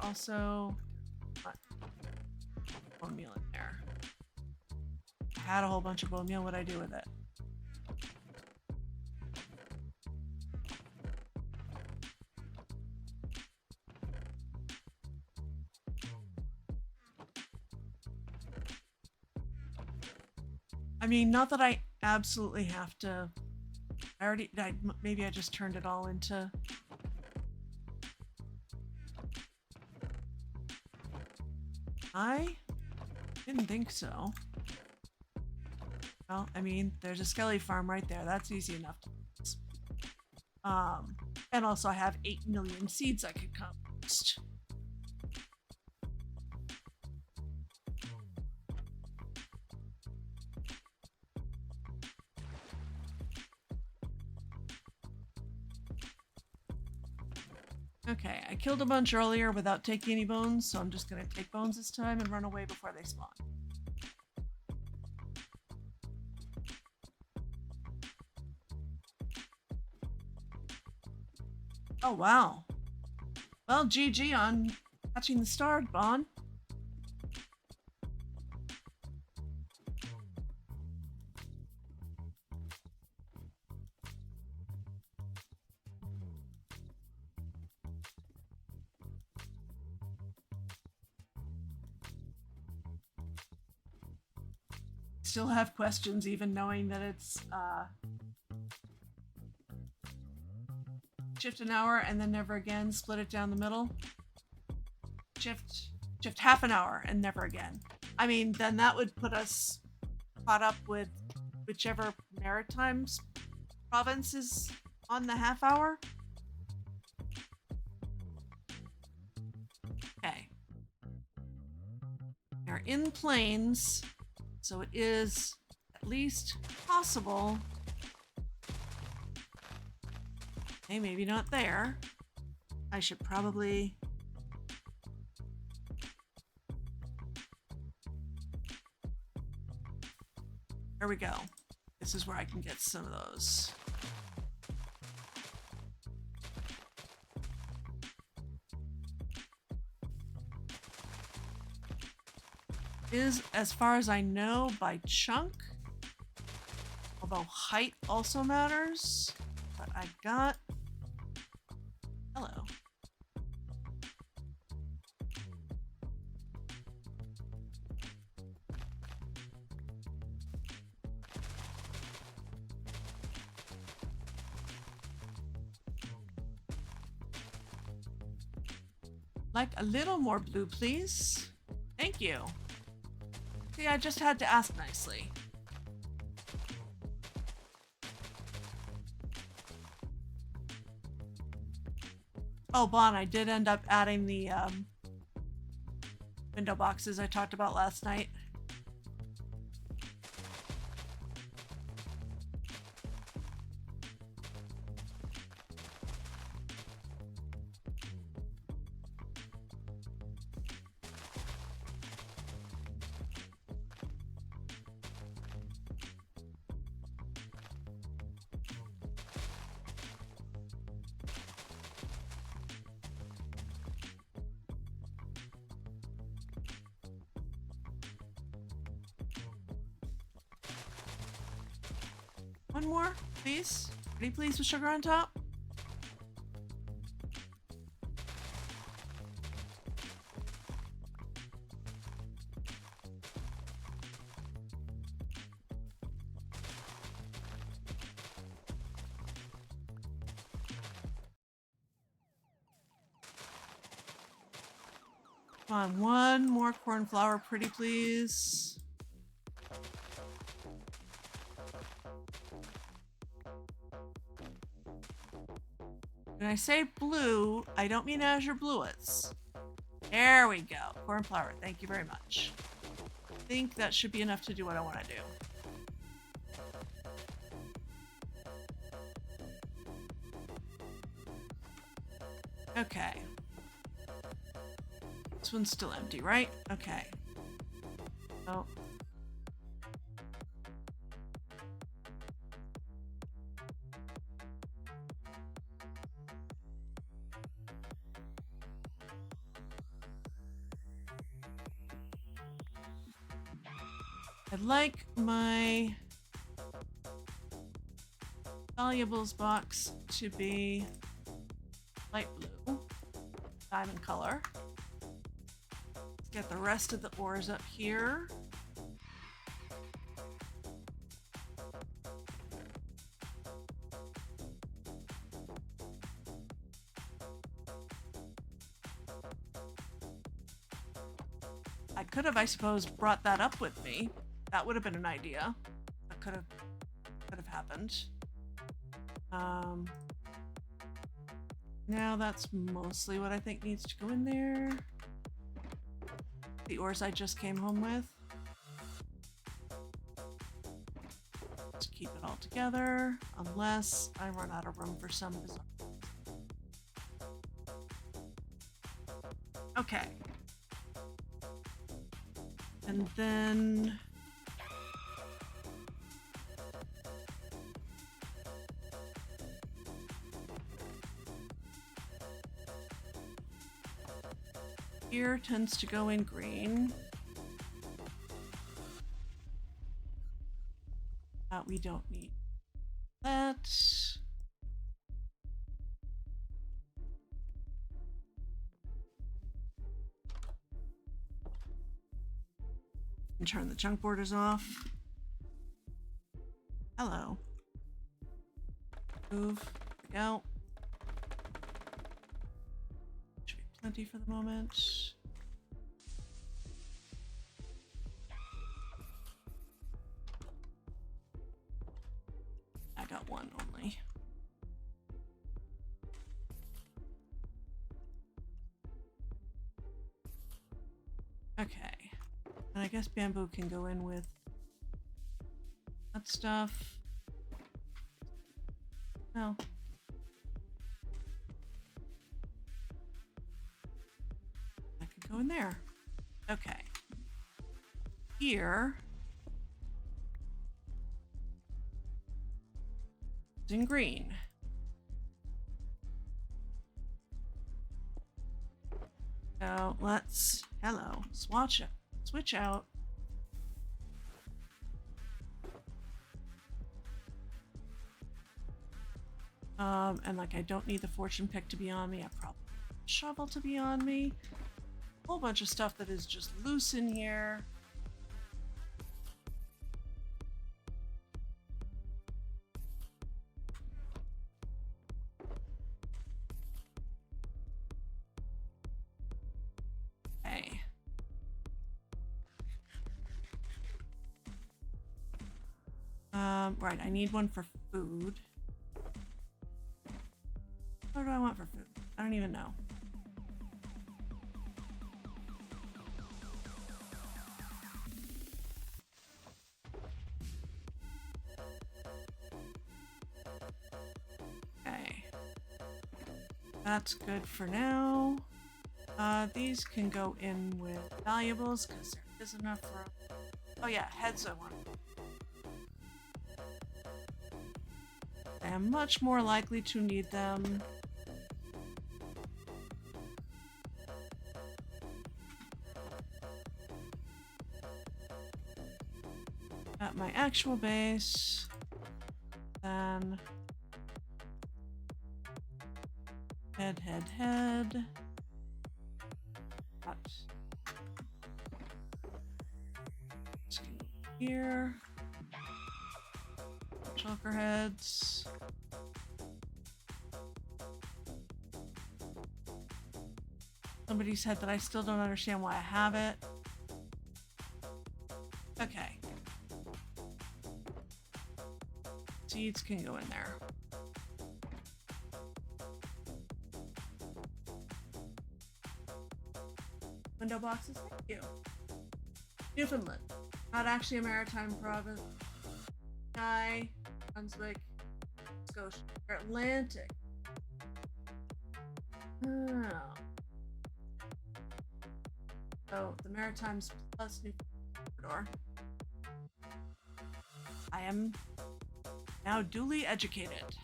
also bone meal in there. I had a whole bunch of bone meal. What'd I do with it? I mean, not that I absolutely have to. Maybe I just turned it all into. I didn't think so. Well, I mean, there's a skelly farm right there. That's easy enough to fix. And also I have 8 million seeds I could compost. Okay, I killed a bunch earlier without taking any bones, so I'm just gonna take bones this time and run away before they spawn. Oh, wow. Well, GG on catching the star, Bon. Still have questions even knowing that it's shift an hour and then never again, split it down the middle. Shift half an hour and never again. I mean, then that would put us caught up with whichever maritime province is on the half hour. Okay. are in planes, so it is at least possible. Hey, maybe not there. I should probably... There we go. This is where I can get some of those. Is, as far as I know, by chunk. Although height also matters. But I got... Hello. Like a little more blue, please. Thank you. See, I just had to ask nicely. Oh, Bon, I did end up adding the window boxes I talked about last night. One more, please. Pretty please with sugar on top. Come on, one more cornflower, pretty please. When I say blue, I don't mean Azure Bluets. There we go. Cornflower, thank you very much. I think that should be enough to do what I want to do. Okay. This one's still empty, right? Okay. Oh. I'd like my valuables box to be light blue, diamond color. Let's get the rest of the ores up here. I could have, I suppose, brought that up with me. That would have been an idea. That could have happened. Now that's mostly what I think needs to go in there. The ores I just came home with. Let's keep it all together, unless I run out of room for some bizarre. Okay. And then here tends to go in green. We don't need that. And turn the junk borders off. Hello. Move. There we go. Should be plenty for the moment. I got one only. Okay. And I guess bamboo can go in with that stuff. No. That could go in there. Okay. Here. It's in green. So let's, switch out. And like I don't need the fortune pick to be on me. I probably need the shovel to be on me. A whole bunch of stuff that is just loose in here. Okay. Right, I need one for food. What do I want for food? I don't even know. Okay. That's good for now. These can go in with valuables because there is enough for... Oh yeah, heads I want. I am much more likely to need them. At my actual base, then head. Here. Shulker heads. Somebody said that I still don't understand why I have it. Okay. Seeds can go in there. Window boxes, thank you. Newfoundland. Not actually a maritime province. Sky, Brunswick, Scotia. Or Atlantic. Oh. So the Maritimes plus Newfoundland. I am now duly educated.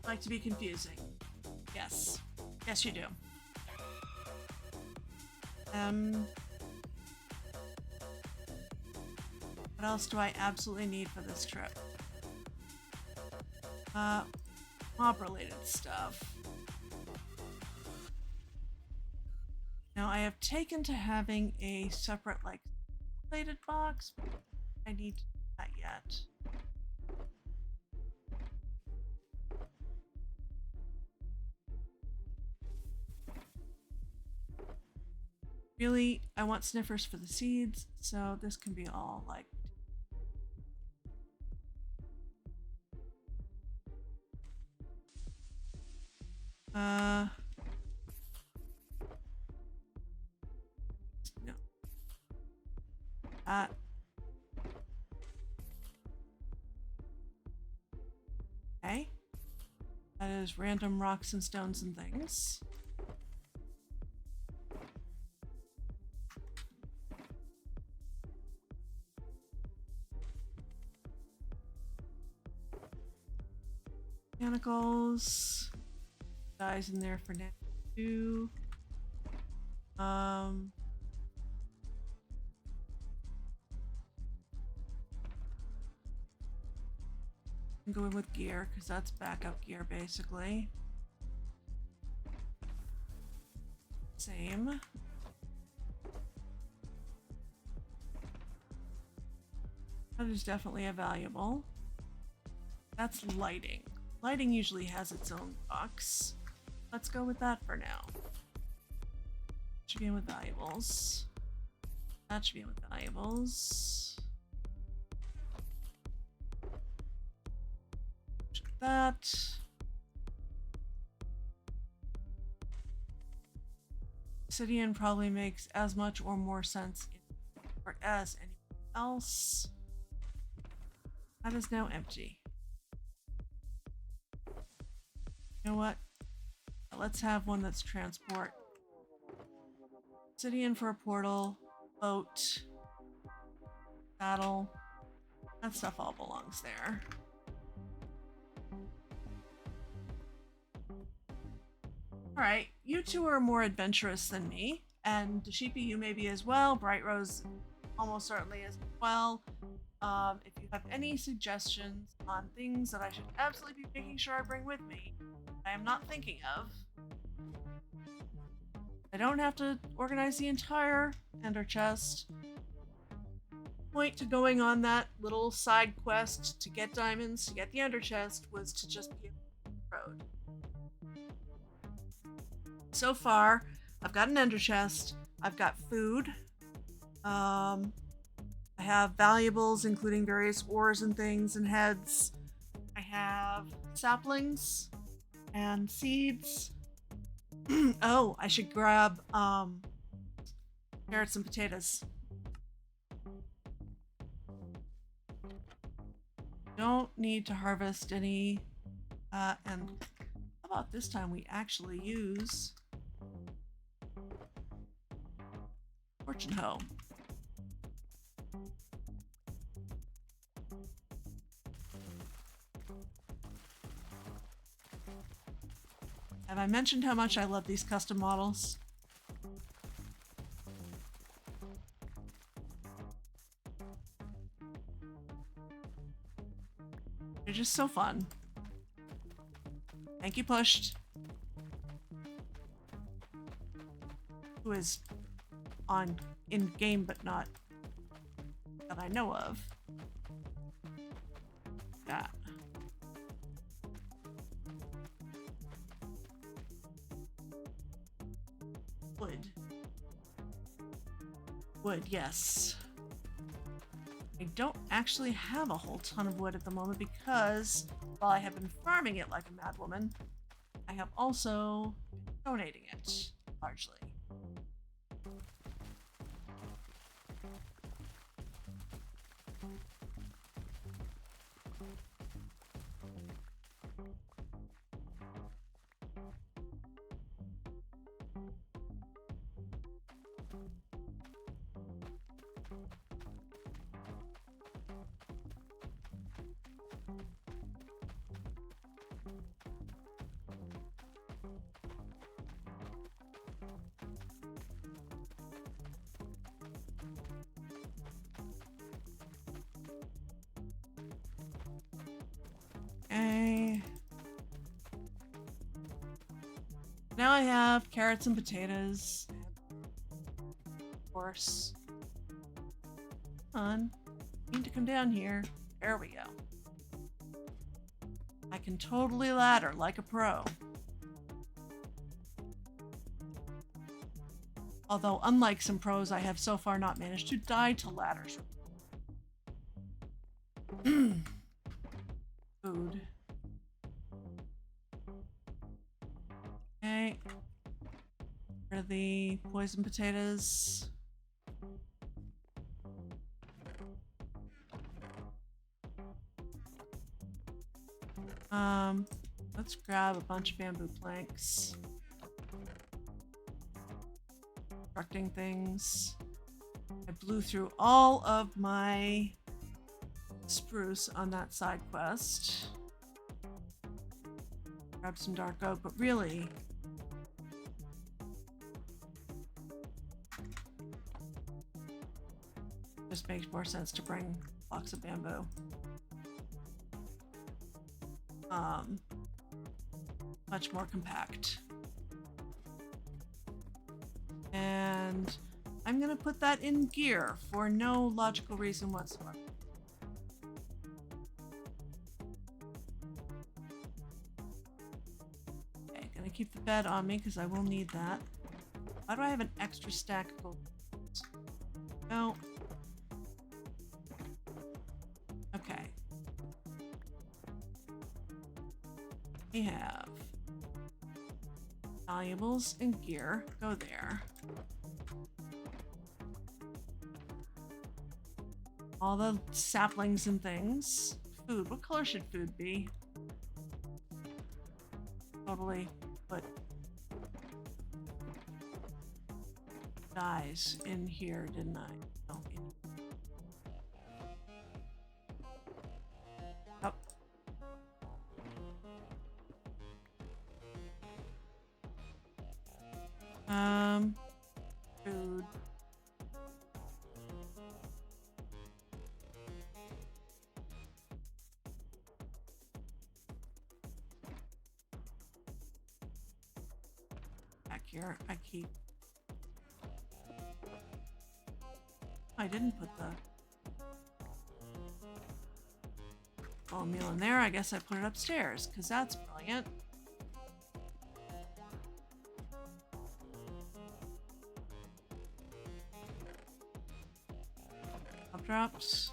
Like to be confusing. Yes. Yes, you do. What else do I absolutely need for this trip? Mob-related stuff. Now, I have taken to having a separate, like, plated box. I need to do that yet. Really, I want sniffers for the seeds, so this can be all like... No. Okay. That is random rocks and stones and things. Mechanicals. Guys in there for now too. I'm going with gear because that's backup gear basically. Same. That is definitely a valuable. That's lighting. Lighting usually has its own box. Let's go with that for now. Should be in with valuables. That should be in with valuables. That. Obsidian probably makes as much or more sense in or as anything else. That is now empty. You know what? Let's have one that's transport. Obsidian for a portal, boat, saddle. That stuff all belongs there. Alright, you two are more adventurous than me, and Dashipi, you may be as well. Bright Rose almost certainly as well. If you have any suggestions on things that I should absolutely be making sure I bring with me, I am not thinking of. I don't have to organize the entire ender chest. Point to going on that little side quest to get diamonds, to get the ender chest, was to just be on the road. So far, I've got an ender chest, I've got food, I have valuables including various ores and things and heads, I have saplings and seeds. Oh, I should grab carrots and potatoes. Don't need to harvest any, and how about this time we actually use fortune hoe. Have I mentioned how much I love these custom models? They're just so fun. Thank you, Pushed. Who is on in-game but not that I know of. That. Wood. Wood, yes. I don't actually have a whole ton of wood at the moment because while I have been farming it like a madwoman, I have also been donating it, largely. Okay. Now I have carrots and potatoes. Of course. Come on. Need to come down here. There we go. I can totally ladder like a pro. Although, unlike some pros, I have so far not managed to die to ladders. Food. Okay. Where are the poison potatoes? Let's grab a bunch of bamboo planks. Constructing things. I blew through all of my spruce on that side quest. Grab some dark oak, but really just makes more sense to bring blocks of bamboo. Much more compact. And I'm gonna put that in gear for no logical reason whatsoever. Okay, gonna keep the bed on me because I will need that. Why do I have an extra stack of gold? No. Okay. We have Valuables and gear go there. All the saplings and things. Food. What color should food be? Totally put dyes in here, didn't I? No. Food. Back here, I keep. I didn't put the bone meal in there. I guess I put it upstairs because that's brilliant. Drops.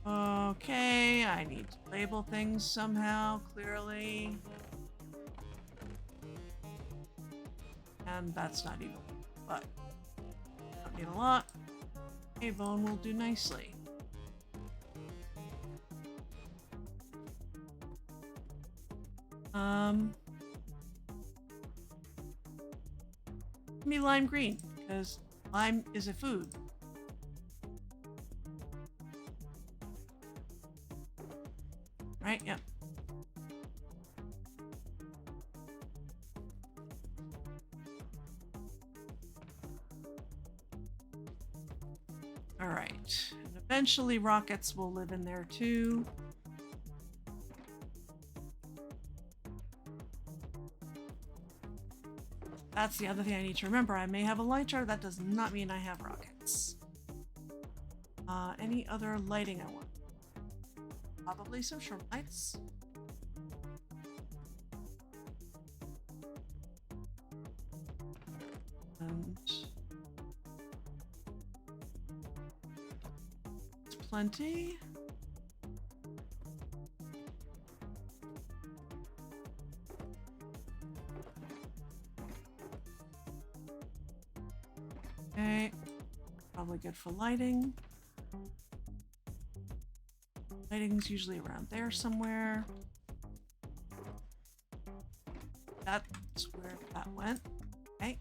Okay, I need to label things somehow, clearly. And that's not even, but don't need a lot. A bone will do nicely. Give me lime green, because lime is a food. Right? Yep. All right. And eventually rockets will live in there too. That's the other thing I need to remember. I may have a light jar. That does not mean I have rockets. Any other lighting I want? Probably some short lights. And plenty. Okay, probably good for lighting. Lighting's usually around there somewhere. That's where that went. Okay.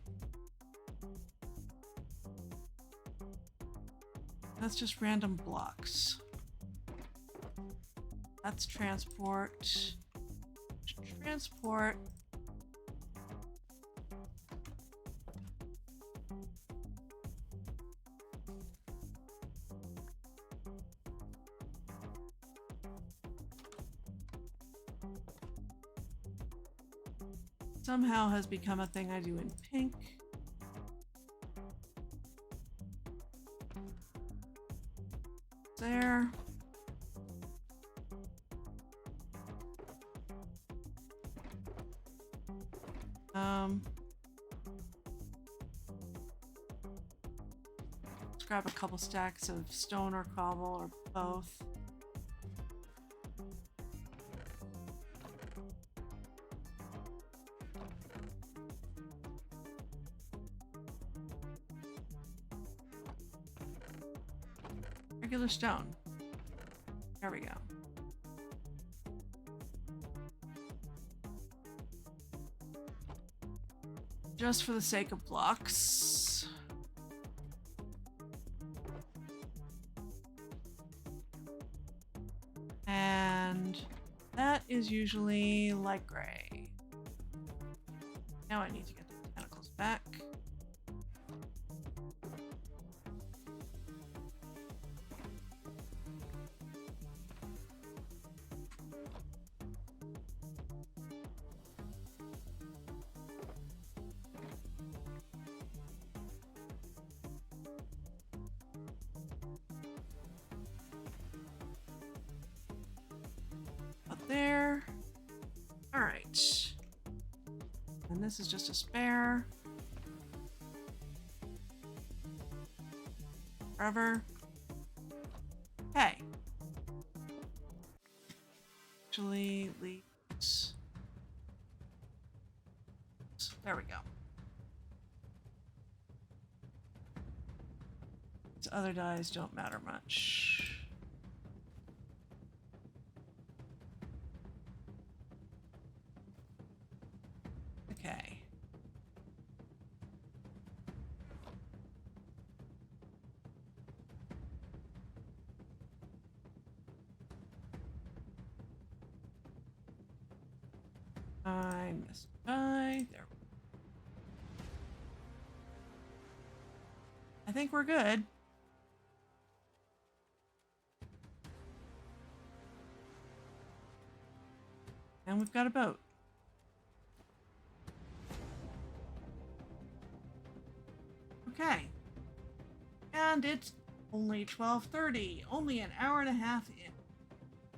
That's just random blocks. That's transport. Transport. Somehow has become a thing I do in pink. There. Let's grab a couple stacks of stone or cobble or both. Regular stone. There we go. Just for the sake of blocks. And that is usually light gray. Now I need to get the tentacles back. There. All right. And this is just a spare. Forever. Okay. actually leaves. There we go. These other dies don't matter much. Okay. I missed a die. There. I think we're good. And we've got a boat. Okay. And it's only 12:30. Only an hour and a half in.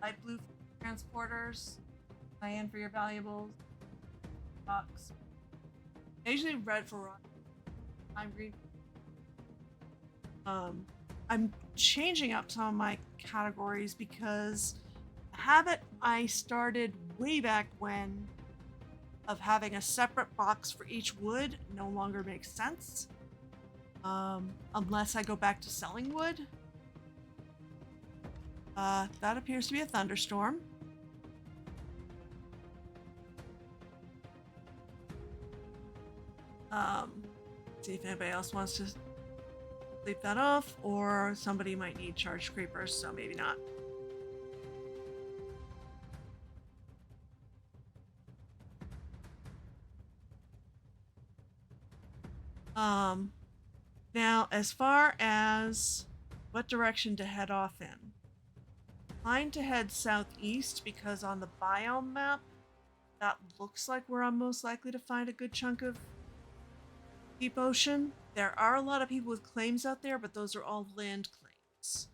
Light blue transporters. Cyan for your valuables. Box. Occasionally red for rock. I'm green. I'm changing up some of my categories because the habit I started way back when of having a separate box for each wood no longer makes sense. Unless I go back to selling wood. That appears to be a thunderstorm. See if anybody else wants to sleep that off, or somebody might need charged creepers, so maybe not. Now, as far as what direction to head off in, I'm to head southeast because on the biome map, that looks like where I'm most likely to find a good chunk of deep ocean. There are a lot of people with claims out there, but those are all land claims,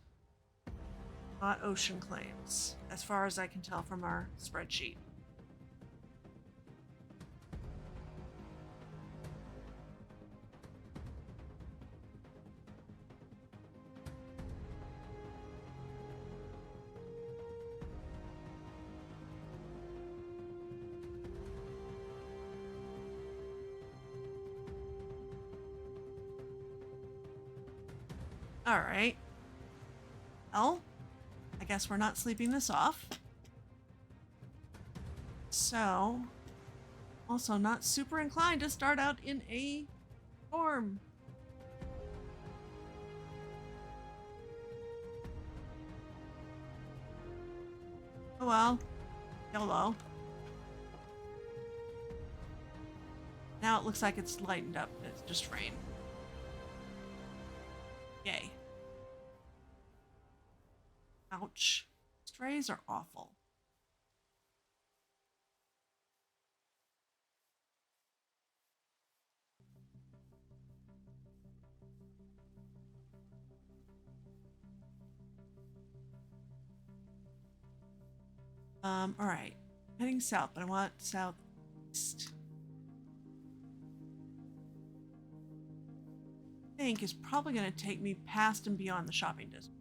not ocean claims, as far as I can tell from our spreadsheet. All right. Well, I guess we're not sleeping this off. So, also not super inclined to start out in a storm. Oh well. YOLO. Now it looks like it's lightened up. It's just rain. Yay. Ouch. Strays are awful. All right. Heading south, but I want southeast. I think is probably going to take me past and beyond the shopping district.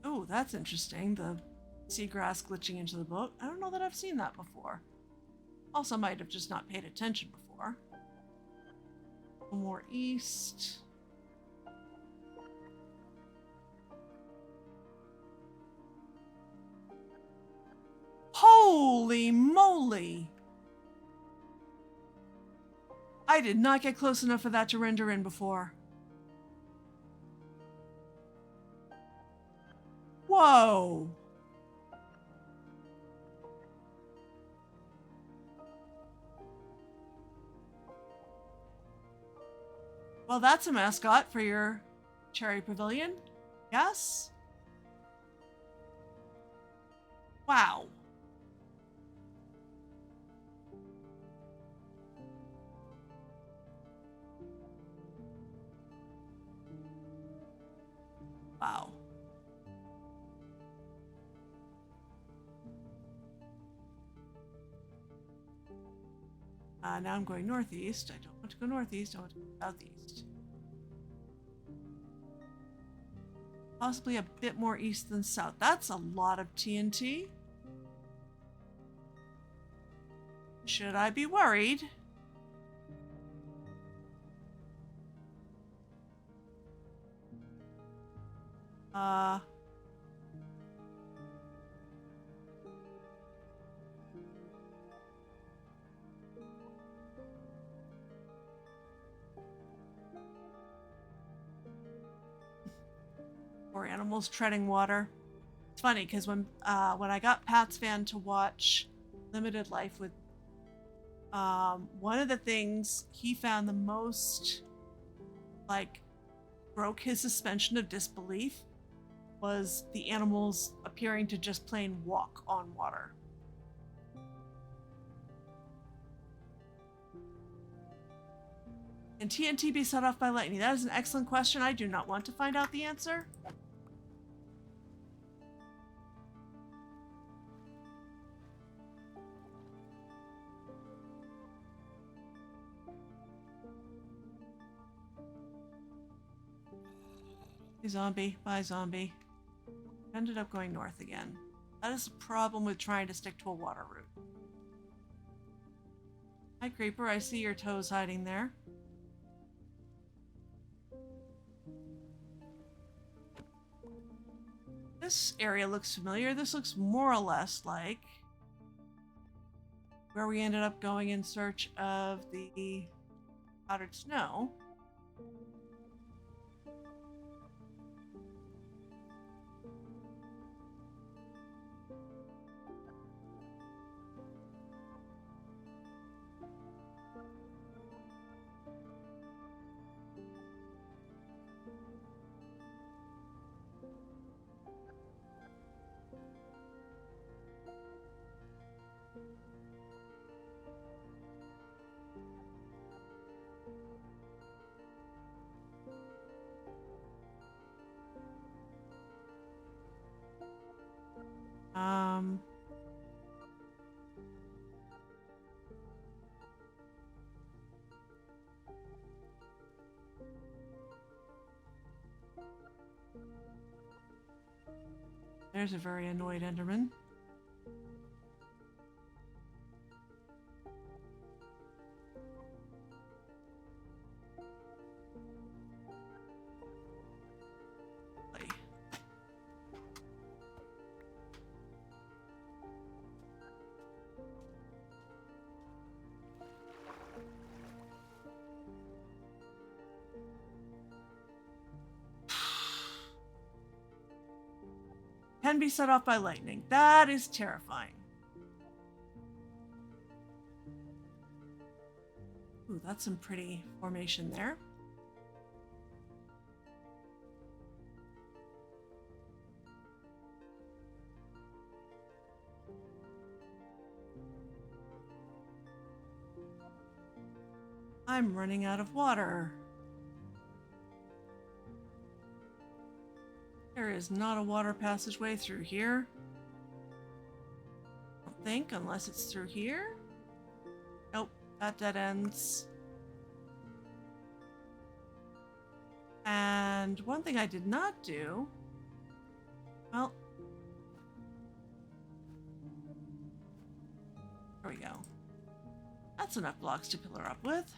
Oh, that's interesting. The seagrass glitching into the boat. I don't know that I've seen that before. Also might have just not paid attention before. More east. Holy moly! I did not get close enough for that to render in before. Whoa! Well, that's a mascot for your cherry pavilion. Yes? Wow. Wow. Now I'm going northeast. I don't want to go northeast. I want to go southeast. Possibly a bit more east than south. That's a lot of TNT. Should I be worried? Poor animals treading water. It's funny because when I got Pat's Van to watch Limited Life with one of the things he found the most like broke his suspension of disbelief was the animals appearing to just plain walk on water. Can TNT be set off by lightning? That is an excellent question. I do not want to find out the answer. Hey, zombie. Bye, zombie. Ended up going north again. That is a problem with trying to stick to a water route. Hi, creeper. I see your toes hiding there. This area looks familiar. This looks more or less like where we ended up going in search of the powdered snow. There's a very annoyed Enderman. Can be set off by lightning. That is terrifying. Ooh, that's some pretty formation there. I'm running out of water. There is not a water passageway through here. I don't think, unless it's through here. Nope, that dead ends. And one thing I did not do, well, there we go. That's enough blocks to pillar up with.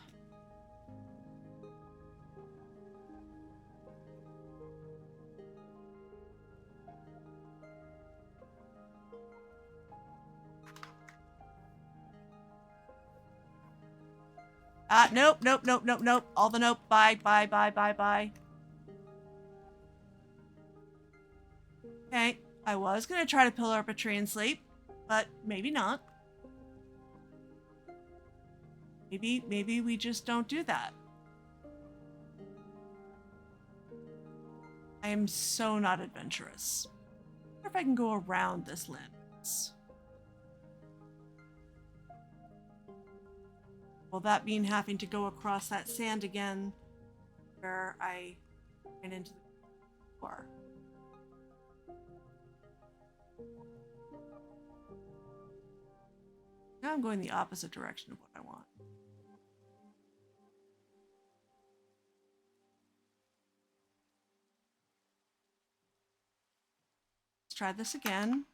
Nope, nope, nope, nope, nope. All the nope. Bye, bye, bye, bye, bye. Okay, I was gonna try to pillar up a tree and sleep, but maybe not. Maybe we just don't do that. I am so not adventurous. I wonder if I can go around this lens. Will that mean having to go across that sand again where I ran into the door? Now I'm going the opposite direction of what I want. Let's try this again.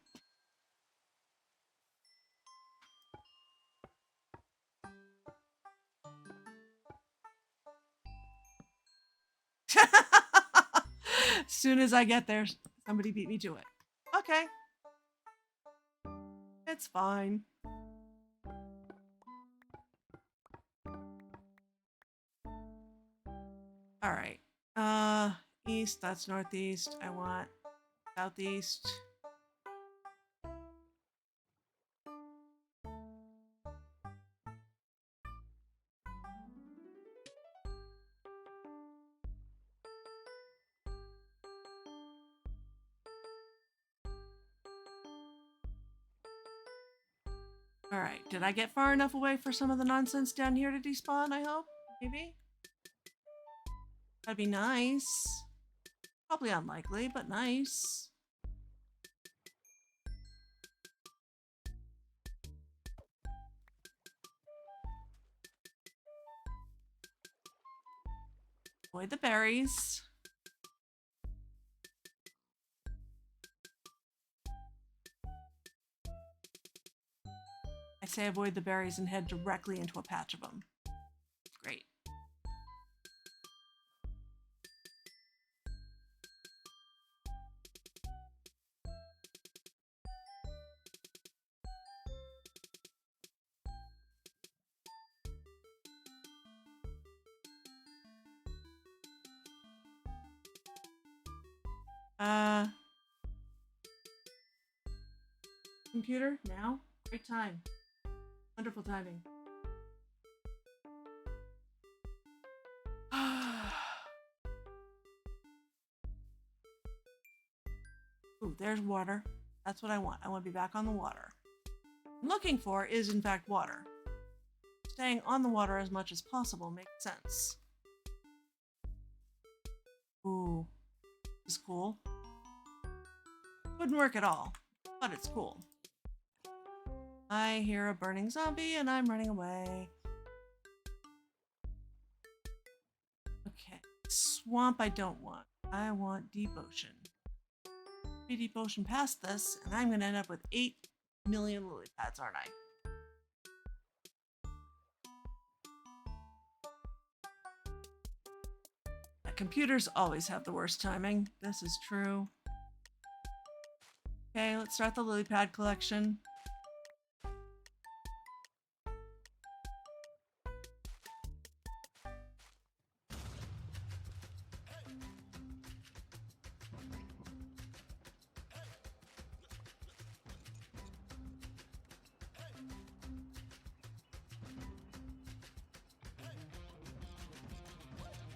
As soon as I get there, somebody beat me to it. Okay. It's fine. All right. East, that's northeast. I want southeast. All right. Did I get far enough away for some of the nonsense down here to despawn, I hope? Maybe? That'd be nice. Probably unlikely, but nice. Avoid the berries. I say avoid the berries and head directly into a patch of them. Great. Computer, now? Great time. Wonderful timing. Ooh, there's water. That's what I want. I want to be back on the water. What I'm looking for is, in fact, water. Staying on the water as much as possible makes sense. Ooh, this is cool. Wouldn't work at all, but it's cool. I hear a burning zombie and I'm running away. Okay, swamp I don't want. I want deep ocean. Deep ocean past this, and I'm gonna end up with 8 million lily pads, aren't I? Yeah, computers always have the worst timing. This is true. Okay, let's start the lily pad collection.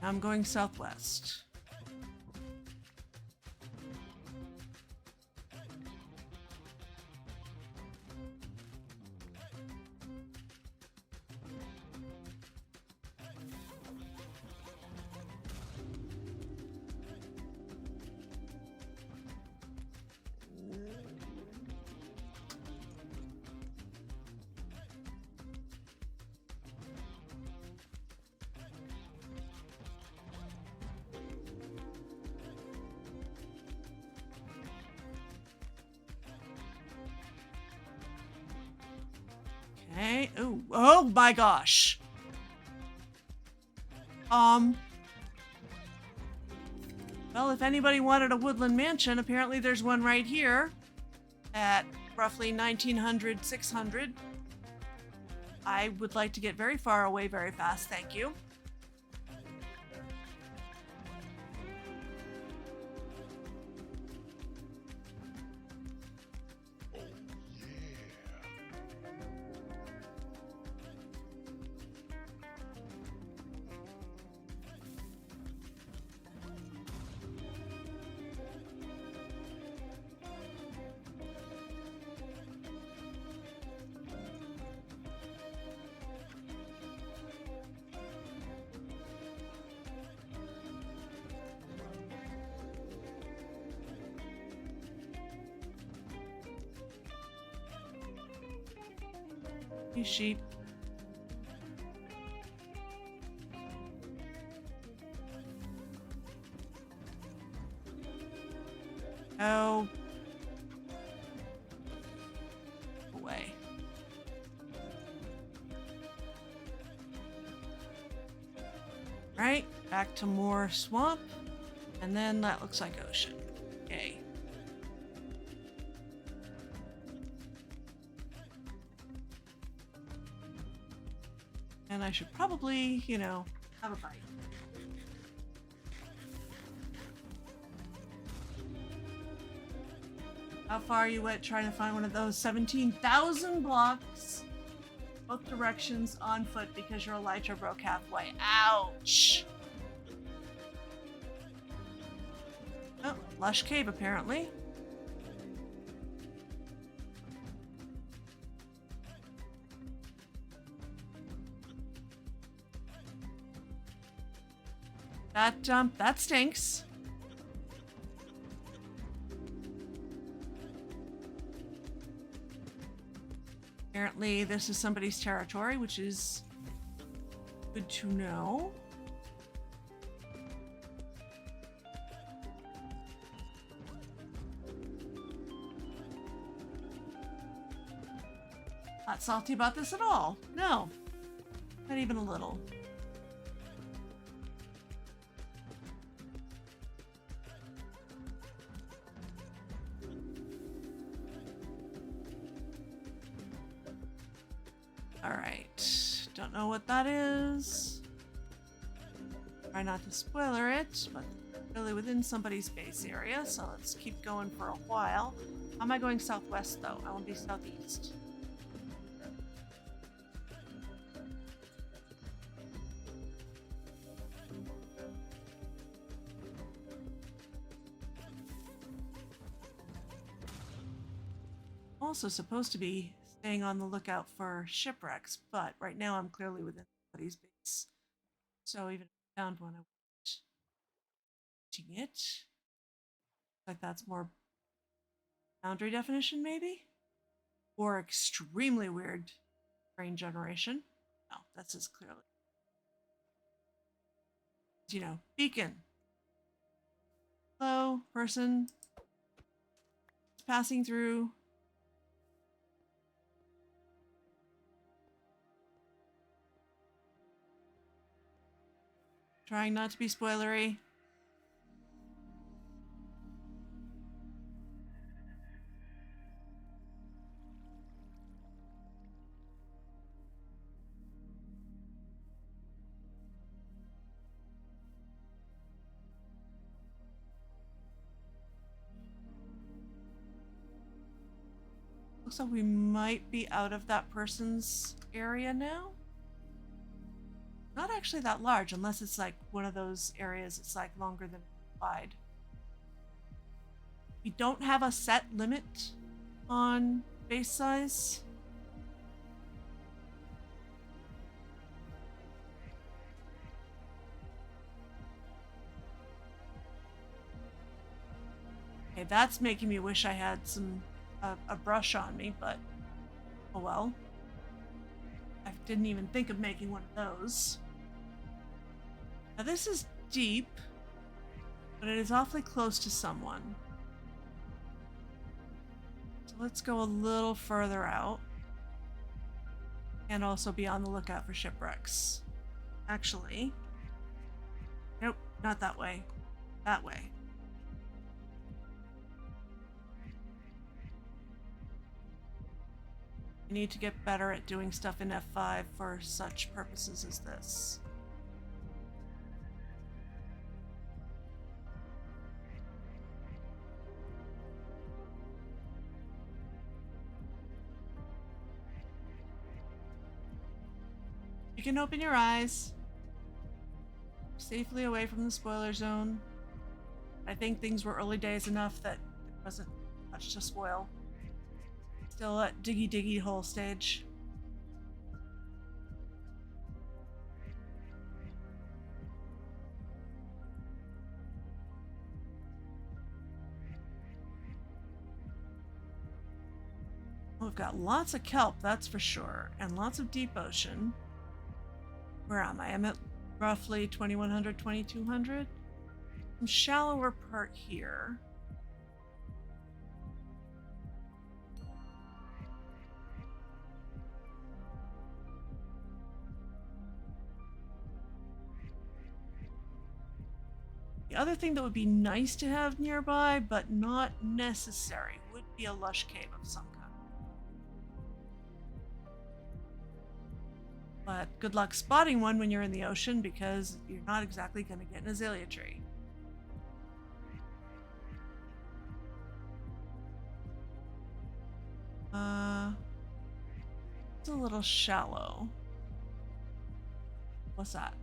I'm going southwest. Okay. Ooh. Oh my gosh. Well, if anybody wanted a woodland mansion, apparently there's one right here at roughly 1900, 600. I would like to get very far away very fast, thank you. You sheep. Oh. Away. Right, back to more swamp. And then that looks like ocean. Okay. And I should probably, you know, have a bite. How far are you at trying to find one of those 17,000 blocks? Both directions on foot because your elytra broke halfway. Ouch! Oh, lush cave apparently. That stinks. Apparently this is somebody's territory, which is good to know. Not salty about this at all. No, not even a little. Alright, don't know what that is. Try not to spoiler it, but really within somebody's base area, so let's keep going for a while. How am I going southwest though? I want to be southeast. Also supposed to be staying on the lookout for shipwrecks, but right now I'm clearly within somebody's base. So even if I found one, I wouldn't touching it. Like that's more boundary definition, maybe? Or extremely weird brain generation. No, that's as clearly. You know, beacon. Hello, person. It's passing through. Trying not to be spoilery. Looks like we might be out of that person's area now. Not actually that large, unless it's like one of those areas it's like longer than wide. We don't have a set limit on base size. Okay, that's making me wish I had a brush on me, but oh well. I didn't even think of making one of those. Now this is deep, but it is awfully close to someone. So let's go a little further out. And also be on the lookout for shipwrecks. Actually, nope, not that way. That way. I need to get better at doing stuff in F5 for such purposes as this. You can open your eyes. Safely away from the spoiler zone. I think things were early days enough that there wasn't much to spoil. Still at diggy hole stage. We've got lots of kelp, that's for sure, and lots of deep ocean. Where am I? I'm at roughly 2100, 2200. Some shallower part here. The other thing that would be nice to have nearby, but not necessary, would be a lush cave of some kind. But good luck spotting one when you're in the ocean, because you're not exactly going to get an azalea tree. It's a little shallow. What's that?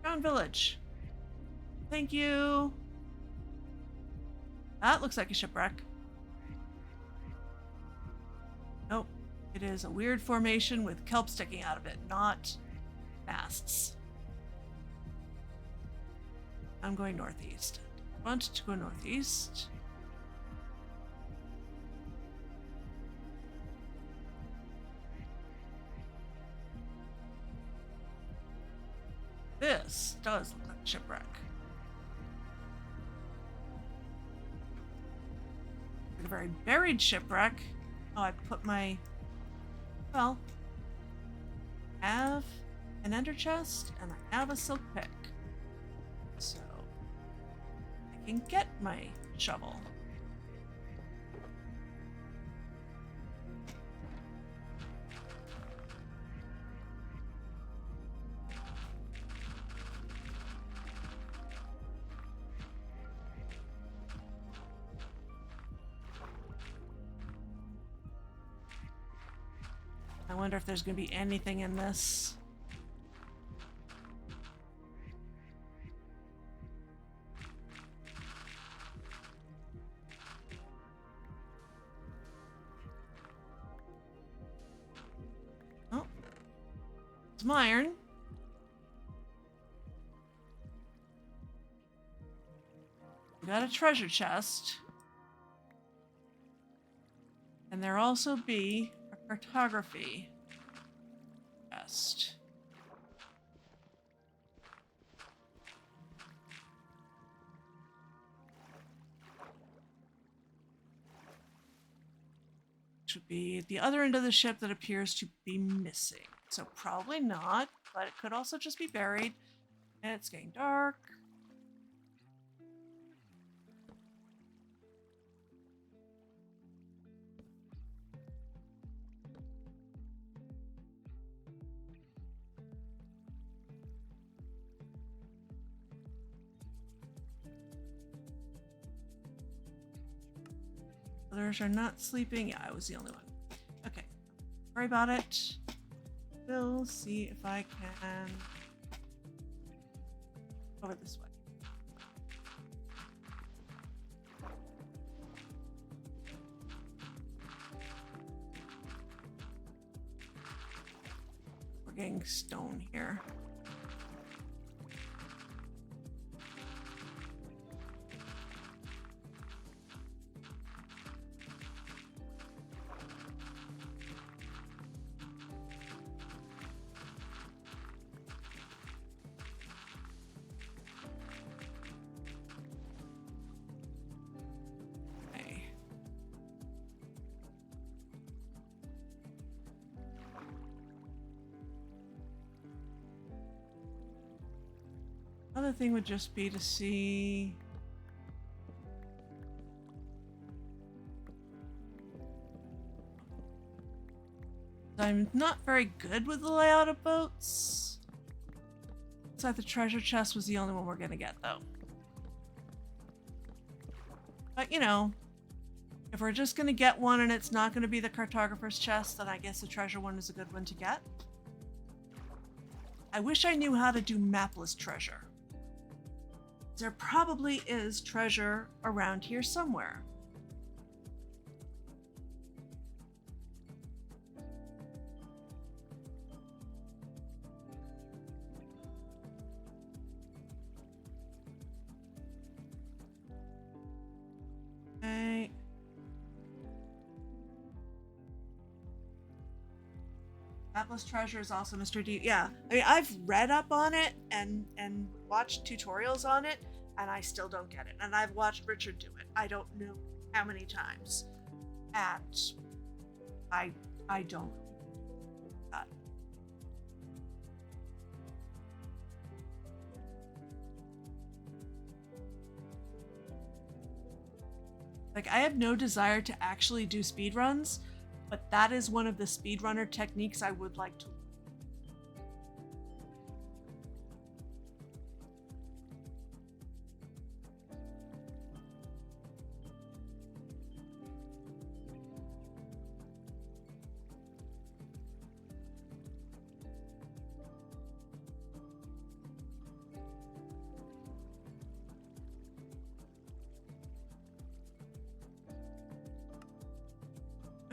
Crown Village. Thank you. That looks like a shipwreck. Nope. It is a weird formation with kelp sticking out of it, not masts. I'm going northeast. I want to go northeast. This does look like a shipwreck. Like a very buried shipwreck. Oh, I put my... Well, I have an ender chest and I have a silk pick. So, I can get my shovel. I wonder if there's going to be anything in this. Oh. Some iron. We got a treasure chest. And there also be cartography test. Should be the other end of the ship that appears to be missing. So probably not, but it could also just be buried. And it's getting dark. Others are not sleeping. Yeah, I was the only one. Okay. Sorry about it. We'll see if I can over this way. We're getting stone here. Other thing would just be to see I'm not very good with the layout of boats. Looks like the treasure chest was the only one we're gonna get, though. But, you know, if we're just gonna get one and it's not gonna be the cartographer's chest, then I guess the treasure one is a good one to get. I wish I knew how to do mapless treasure. There probably is treasure around here somewhere. Okay. Mapless treasure is also Mr. D. Yeah, I mean, I've read up on it and watched tutorials on it, and I still don't get it. And I've watched Richard do it. I don't know how many times, and I don't. That. Like, I have no desire to actually do speedruns, but that is one of the speedrunner techniques I would like to.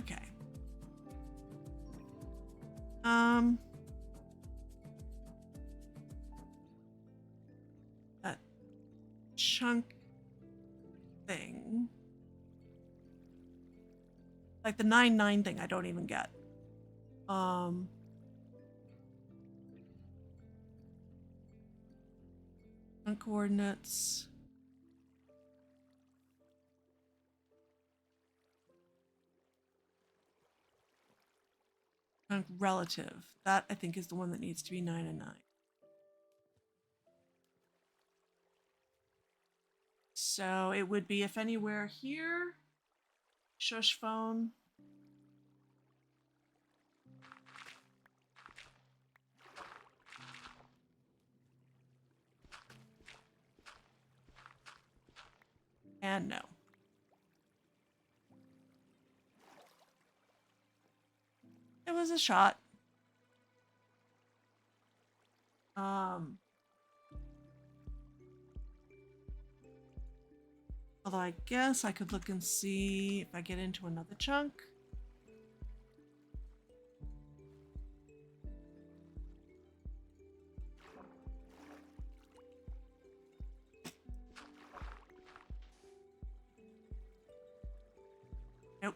Okay. That chunk thing. Like the 9-9 thing I don't even get. Chunk coordinates. Chunk relative. That I think is the one that needs to be 9 and 9. So it would be if anywhere here. Shush phone. And no. It was a shot. Although I guess I could look and see if I get into another chunk. Nope.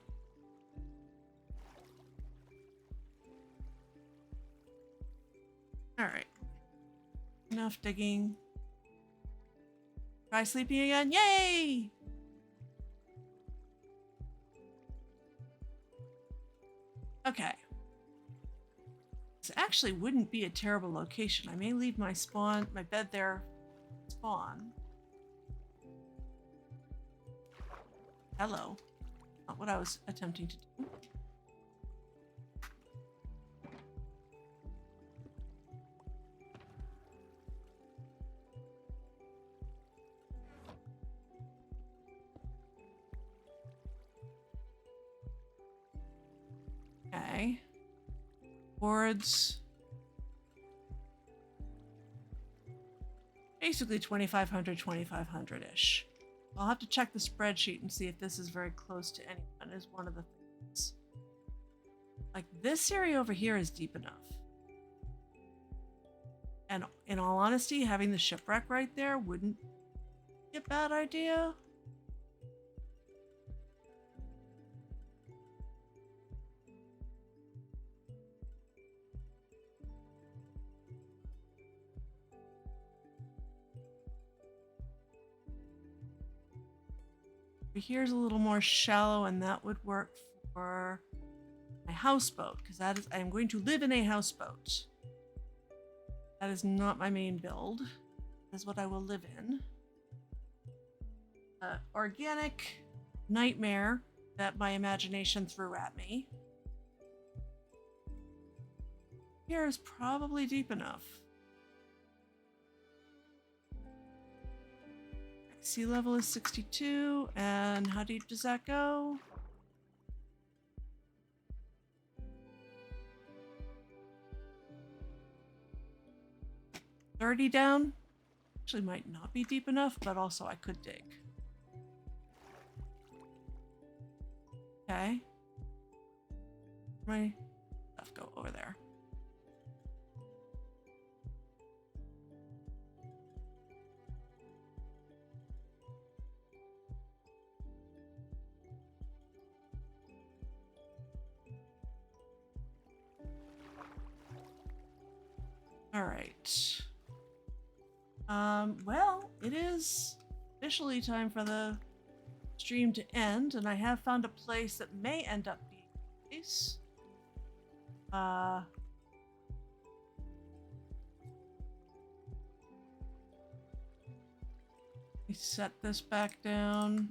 All right. Enough digging. Try sleeping again. Yay! Okay. This actually wouldn't be a terrible location. I may leave my bed there. Spawn. Hello. Not what I was attempting to do. Okay. Boards. Basically 2,500-ish. I'll have to check the spreadsheet and see if this is very close to anyone is one of the things. Like this area over here is deep enough. And in all honesty, having the shipwreck right there wouldn't be a bad idea. Here's a little more shallow, and that would work for my houseboat, because I am going to live in a houseboat. That is not my main build. That is what I will live in. Organic nightmare that my imagination threw at me. here is probably deep enough. Sea level is 62, and how deep does that go? $30 down? Actually might not be deep enough, but also I could dig. Okay. My stuff go over there. All right. Well, it is officially time for the stream to end, and I have found a place that may end up being a place. Let me set this back down.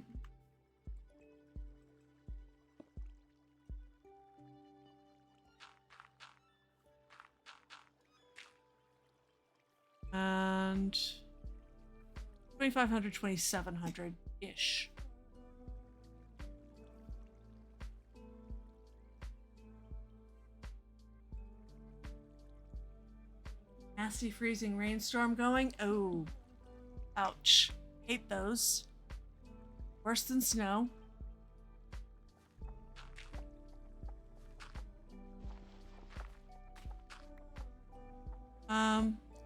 And 2,500, 2,700-ish. Nasty freezing rainstorm going. Oh, ouch. Hate those. Worse than snow.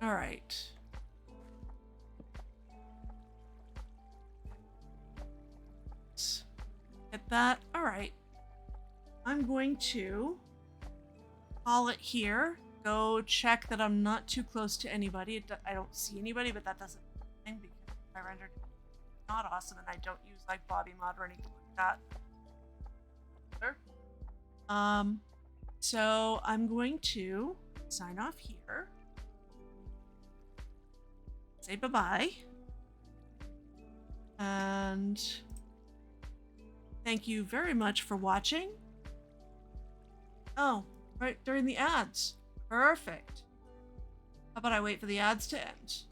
All right. Get that. All right. I'm going to call it here. Go check that I'm not too close to anybody. I don't see anybody, but that doesn't mean anything because I rendered not awesome and I don't use like Bobby Mod or anything like that. So I'm going to sign off here. Say bye-bye. And thank you very much for watching. Oh, right during the ads. Perfect. How about I wait for the ads to end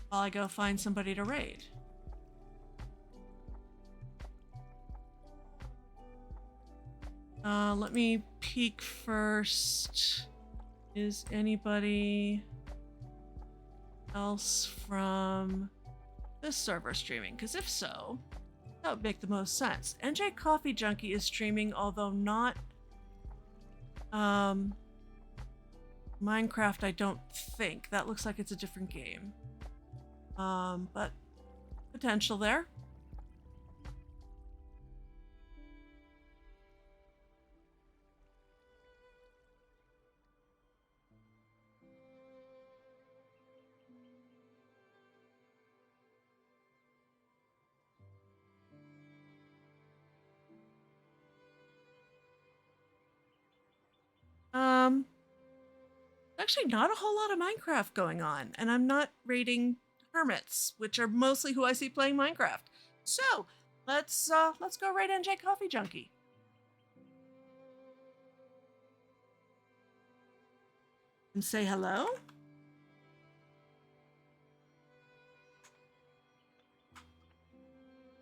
while I go find somebody to raid? Let me peek first. Is anybody else from this server streaming? Because if so, that would make the most sense. NJ Coffee Junkie is streaming, although not Minecraft, I don't think. That looks like it's a different game. But potential there. Actually not a whole lot of Minecraft going on, and I'm not raiding hermits, which are mostly who I see playing Minecraft. So let's go raid NJ Coffee Junkie. And say hello.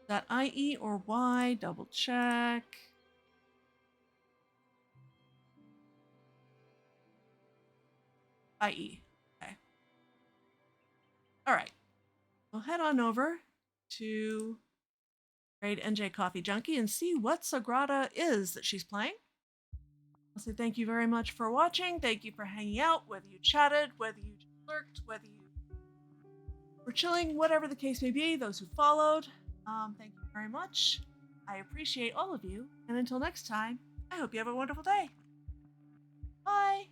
Is that IE or Y? Double check. IE. Okay. All right. We'll head on over to raid NJ Coffee Junkie and see what Sagrada is that she's playing. I'll say thank you very much for watching. Thank you for hanging out, whether you chatted, whether you lurked, whether you were chilling, whatever the case may be, those who followed. Thank you very much. I appreciate all of you. And until next time, I hope you have a wonderful day. Bye.